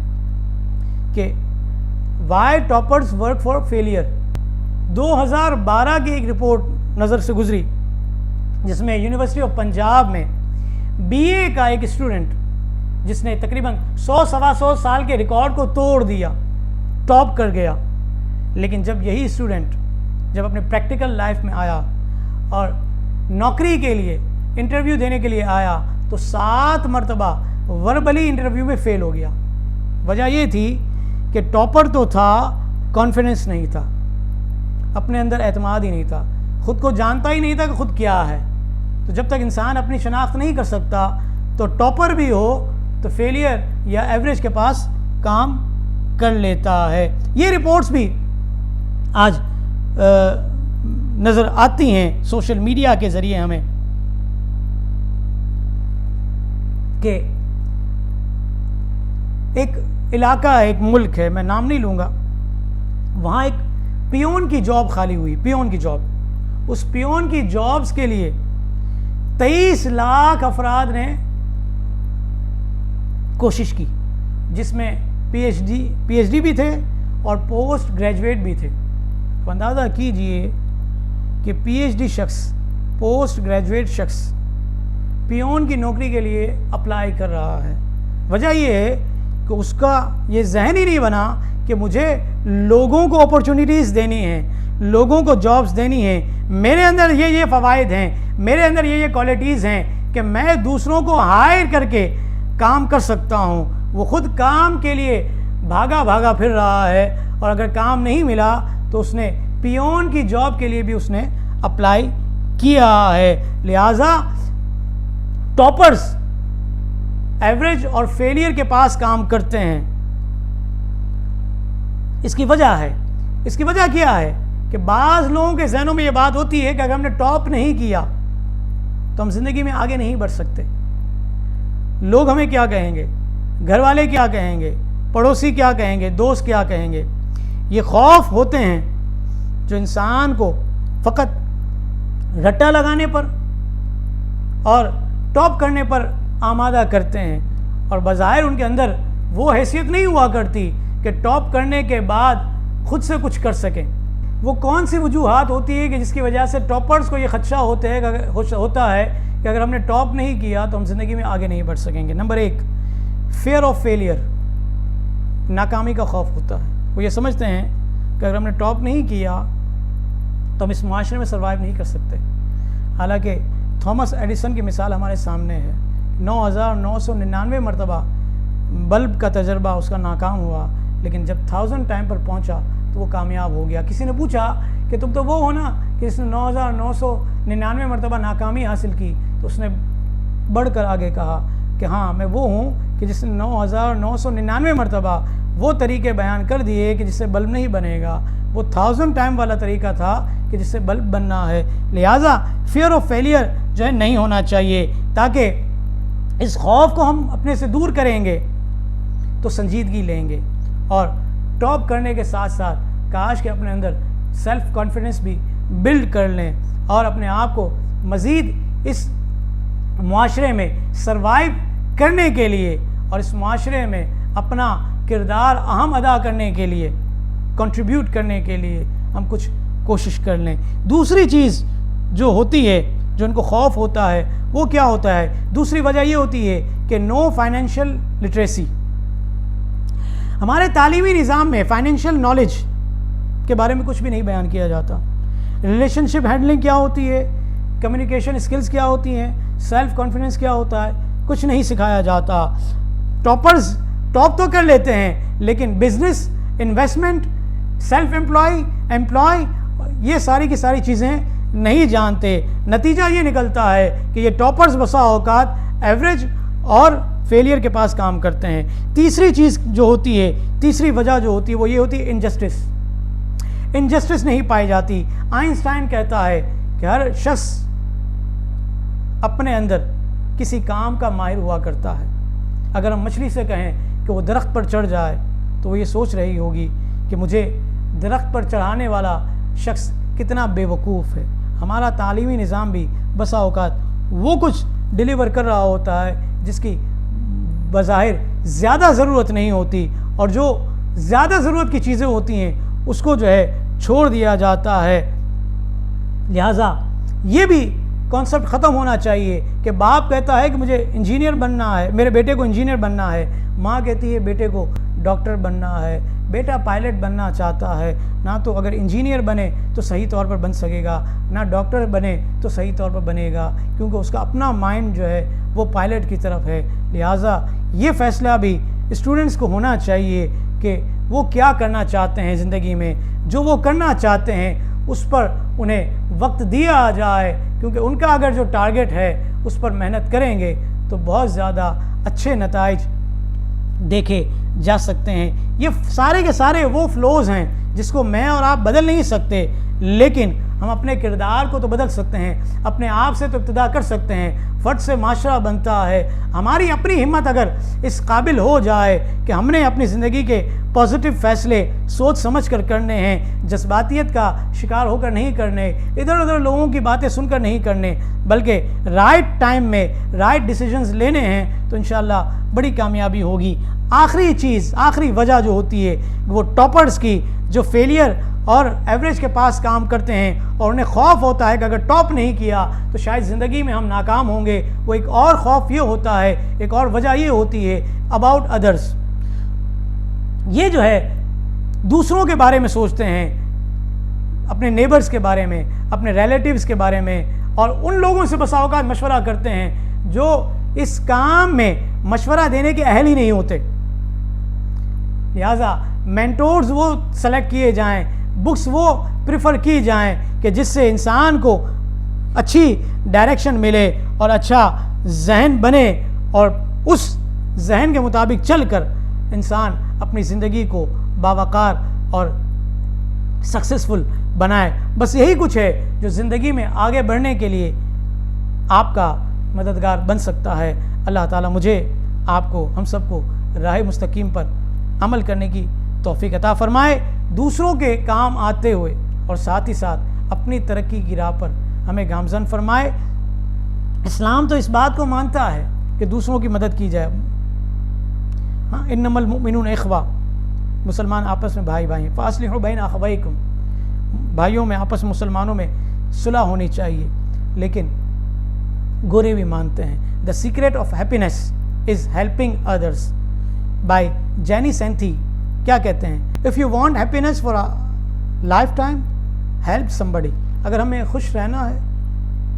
کہ why toppers work for failure. 2012 کی ایک رپورٹ نظر سے گزری جس میں یونیورسٹی آف پنجاب میں بی اے کا ایک اسٹوڈنٹ جس نے تقریباً 100-125 سال کے ریکارڈ کو توڑ دیا، ٹاپ کر گیا، لیکن جب یہی اسٹوڈنٹ جب اپنے پریکٹیکل لائف میں آیا اور نوکری کے لیے انٹرویو دینے کے لیے آیا تو 7 مرتبہ وربلی انٹرویو میں فیل ہو گیا۔ وجہ یہ تھی کہ ٹاپر تو تھا، کانفیڈنس نہیں تھا، اپنے اندر اعتماد ہی نہیں تھا، خود کو جانتا ہی نہیں تھا کہ خود کیا ہے۔ تو جب تک انسان اپنی شناخت نہیں کر سکتا تو ٹاپر بھی ہو تو فیلئر یا ایوریج کے پاس کام کر لیتا ہے۔ یہ رپورٹس بھی آج نظر آتی ہیں سوشل میڈیا کے ذریعے ہمیں کہ ایک علاقہ ہے، ایک ملک ہے، میں نام نہیں لوں گا، وہاں ایک پیون کی جاب خالی ہوئی، پیون کی جاب۔ اس پیون کی جابز کے لیے 23 لاکھ افراد نے کوشش کی، جس میں پی ایچ ڈی بھی تھے اور پوسٹ گریجویٹ بھی تھے۔ تو اندازہ کیجئے کہ پی ایچ ڈی شخص، پوسٹ گریجویٹ شخص پیون کی نوکری کے لیے اپلائی کر رہا ہے۔ وجہ یہ ہے کہ اس کا یہ ذہن ہی نہیں بنا کہ مجھے لوگوں کو اپورچونیٹیز دینی ہیں، لوگوں کو جابز دینی ہیں، میرے اندر یہ فوائد ہیں، میرے اندر یہ کوالٹیز ہیں کہ میں دوسروں کو ہائر کر کے کام کر سکتا ہوں۔ وہ خود کام کے لیے بھاگا پھر رہا ہے اور اگر کام نہیں ملا تو اس نے پیون کی جاب کے لیے بھی اس نے اپلائی کیا ہے۔ لہٰذا ٹاپرز ایوریج اور فیلئر کے پاس کام کرتے ہیں۔ اس کی وجہ کیا ہے کہ بعض لوگوں کے ذہنوں میں یہ بات ہوتی ہے کہ اگر ہم نے ٹاپ نہیں کیا تو ہم زندگی میں آگے نہیں بڑھ سکتے، لوگ ہمیں کیا کہیں گے، گھر والے کیا کہیں گے، پڑوسی کیا کہیں گے، دوست کیا کہیں گے۔ یہ خوف ہوتے ہیں جو انسان کو فقط رٹا لگانے پر اور ٹاپ کرنے پر آمادہ کرتے ہیں، اور بظاہر ان کے اندر وہ حیثیت نہیں ہوا کرتی کہ ٹاپ کرنے کے بعد خود سے کچھ کر سکیں۔ وہ کون سی وجوہات ہوتی ہے کہ جس کی وجہ سے ٹاپرز کو یہ خدشہ ہوتا ہے کہ اگر ہم نے ٹاپ نہیں کیا تو ہم زندگی میں آگے نہیں بڑھ سکیں گے۔ نمبر 1، فیئر آف فیلئر، ناکامی کا خوف ہوتا ہے۔ وہ یہ سمجھتے ہیں کہ اگر ہم نے ٹاپ نہیں کیا تو ہم اس معاشرے میں سروائیو نہیں کر سکتے۔ حالانکہ تھامس ایڈیسن کی مثال ہمارے سامنے ہے، 9999 مرتبہ بلب کا تجربہ اس کا ناکام ہوا، لیکن جب 1000 ٹائم پر پہنچا تو وہ کامیاب ہو گیا۔ کسی نے پوچھا کہ تم تو وہ ہو نا کہ جس نے 9999 مرتبہ ناکامی حاصل کی، تو اس نے بڑھ کر آگے کہا کہ ہاں میں وہ ہوں کہ جس نے 9999 مرتبہ وہ طریقے بیان کر دیے کہ جس سے بلب نہیں بنے گا۔ وہ 1000 ٹائم والا طریقہ تھا کہ جس سے بلب بننا ہے۔ لہٰذا فیئر آف فیلئر جو ہے نہیں ہونا چاہیے، تاکہ اس خوف کو ہم اپنے سے دور کریں گے تو سنجیدگی لیں گے، اور ٹاپ کرنے کے ساتھ ساتھ کاش کہ اپنے اندر سیلف کانفیڈنس بھی بلڈ کر لیں اور اپنے آپ کو مزید اس معاشرے میں سروائیو کرنے کے لیے اور اس معاشرے میں اپنا کردار اہم ادا کرنے کے لیے، کنٹریبیوٹ کرنے کے لیے ہم کچھ کوشش کر لیں۔ دوسری چیز جو ہوتی ہے، جو ان کو خوف ہوتا ہے، وہ کیا ہوتا ہے؟ دوسری وجہ یہ ہوتی ہے کہ نو فائنینشیل لٹریسی۔ ہمارے تعلیمی نظام میں فائنینشیل نالج کے بارے میں کچھ بھی نہیں بیان کیا جاتا۔ ریلیشن شپ ہینڈلنگ کیا ہوتی ہے، کمیونیکیشن اسکلز کیا ہوتی ہیں، سیلف کانفیڈنس کیا ہوتا ہے، کچھ نہیں سکھایا جاتا۔ ٹاپرز ٹاپ تو کر لیتے ہیں لیکن بزنس، انویسٹمنٹ، سیلف امپلائی یہ ساری کی ساری چیزیں نہیں جانتے۔ نتیجہ یہ نکلتا ہے کہ یہ ٹاپرز بسا اوقات ایوریج اور فیلئر کے پاس کام کرتے ہیں۔ تیسری چیز جو ہوتی ہے، تیسری وجہ جو ہوتی ہے وہ یہ ہوتی ہے انجسٹس نہیں پائی جاتی۔ آئنسٹائن کہتا ہے کہ ہر شخص اپنے اندر کسی کام کا ماہر ہوا کرتا ہے۔ اگر ہم مچھلی سے کہیں کہ وہ درخت پر چڑھ جائے تو وہ یہ سوچ رہی ہوگی کہ مجھے درخت پر چڑھانے والا شخص کتنا بے وقوف ہے۔ ہمارا تعلیمی نظام بھی بسا اوقات وہ کچھ ڈیلیور کر رہا ہوتا ہے جس کی بظاہر زیادہ ضرورت نہیں ہوتی، اور جو زیادہ ضرورت کی چیزیں ہوتی ہیں اس کو جو ہے چھوڑ دیا جاتا ہے۔ لہٰذا یہ بھی کانسیپٹ ختم ہونا چاہیے کہ باپ کہتا ہے کہ مجھے انجینئر بننا ہے، میرے بیٹے کو انجینئر بننا ہے، ماں کہتی ہے بیٹے کو ڈاکٹر بننا ہے، بیٹا پائلٹ بننا چاہتا ہے، نہ تو اگر انجینئر بنے تو صحیح طور پر بن سکے گا، نہ ڈاکٹر بنے تو صحیح طور پر بنے گا، کیونکہ اس کا اپنا مائنڈ جو ہے وہ پائلٹ کی طرف ہے۔ لہٰذا یہ فیصلہ بھی اسٹوڈنٹس کو ہونا چاہیے کہ وہ کیا کرنا چاہتے ہیں زندگی میں، جو وہ کرنا چاہتے ہیں اس پر انہیں وقت دیا جائے، کیونکہ ان کا اگر جو ٹارگٹ ہے اس پر محنت کریں گے تو بہت زیادہ اچھے نتائج دیکھے جا سکتے ہیں۔ یہ سارے کے سارے وہ فلوز ہیں جس کو میں اور آپ بدل نہیں سکتے، لیکن ہم اپنے کردار کو تو بدل سکتے ہیں، اپنے آپ سے تو ابتدا کر سکتے ہیں، فرد سے معاشرہ بنتا ہے۔ ہماری اپنی ہمت اگر اس قابل ہو جائے کہ ہم نے اپنی زندگی کے پازیٹیو فیصلے سوچ سمجھ کر کرنے ہیں، جذباتیت کا شکار ہو کر نہیں کرنے، ادھر ادھر لوگوں کی باتیں سن کر نہیں کرنے، بلکہ رائٹ ٹائم میں رائٹ ڈیسیجنز لینے ہیں، تو انشاءاللہ بڑی کامیابی ہوگی۔ آخری چیز، آخری وجہ جو ہوتی ہے وہ ٹاپرز کی، جو فیلئر اور ایوریج کے پاس کام کرتے ہیں اور انہیں خوف ہوتا ہے کہ اگر ٹاپ نہیں کیا تو شاید زندگی میں ہم ناکام ہوں گے، وہ ایک اور خوف یہ ہوتا ہے، ایک اور وجہ یہ ہوتی ہے اباؤٹ ادرس۔ یہ جو ہے دوسروں کے بارے میں سوچتے ہیں، اپنے نیبرز کے بارے میں، اپنے ریلیٹیوز کے بارے میں، اور ان لوگوں سے بسا اوقات مشورہ کرتے ہیں جو اس کام میں مشورہ دینے کے اہل ہی نہیں ہوتے۔ لہٰذا مینٹورز وہ سلیکٹ کیے جائیں، بکس وہ پریفر کی جائیں کہ جس سے انسان کو اچھی ڈائریکشن ملے اور اچھا ذہن بنے، اور اس ذہن کے مطابق چل کر انسان اپنی زندگی کو باوقار اور سکسیسفل بنائے۔ بس یہی کچھ ہے جو زندگی میں آگے بڑھنے کے لیے آپ کا مددگار بن سکتا ہے۔ اللہ تعالیٰ مجھے، آپ کو، ہم سب کو راہ مستقیم پر عمل کرنے کی توفیق عطا فرمائے، دوسروں کے کام آتے ہوئے اور ساتھ ہی ساتھ اپنی ترقی کی راہ پر ہمیں گامزن فرمائے۔ اسلام تو اس بات کو مانتا ہے کہ دوسروں کی مدد کی جائے۔ ہاں، انما المؤمنون اخوہ، مسلمان آپس میں بھائی بھائی ہیں، فاصلحوا بین اخویکم، بھائیوں میں، آپس میں، مسلمانوں میں صلح ہونی چاہیے۔ لیکن گورے بھی مانتے ہیں the secret of happiness is helping others by جینی سینتھی کیا کہتے ہیں، if you want happiness for a lifetime help somebody۔ اگر ہمیں خوش رہنا ہے،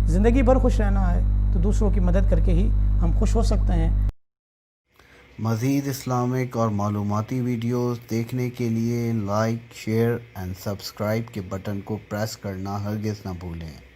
زندگی بھر خوش رہنا ہے، تو دوسروں کی مدد کر کے ہی ہم خوش ہو سکتے ہیں۔ مزید اسلامک اور معلوماتی ویڈیوز دیکھنے کے لیے لائک، شیئر اینڈ سبسکرائب کے بٹن کو پریس کرنا ہرگز نہ بھولیں۔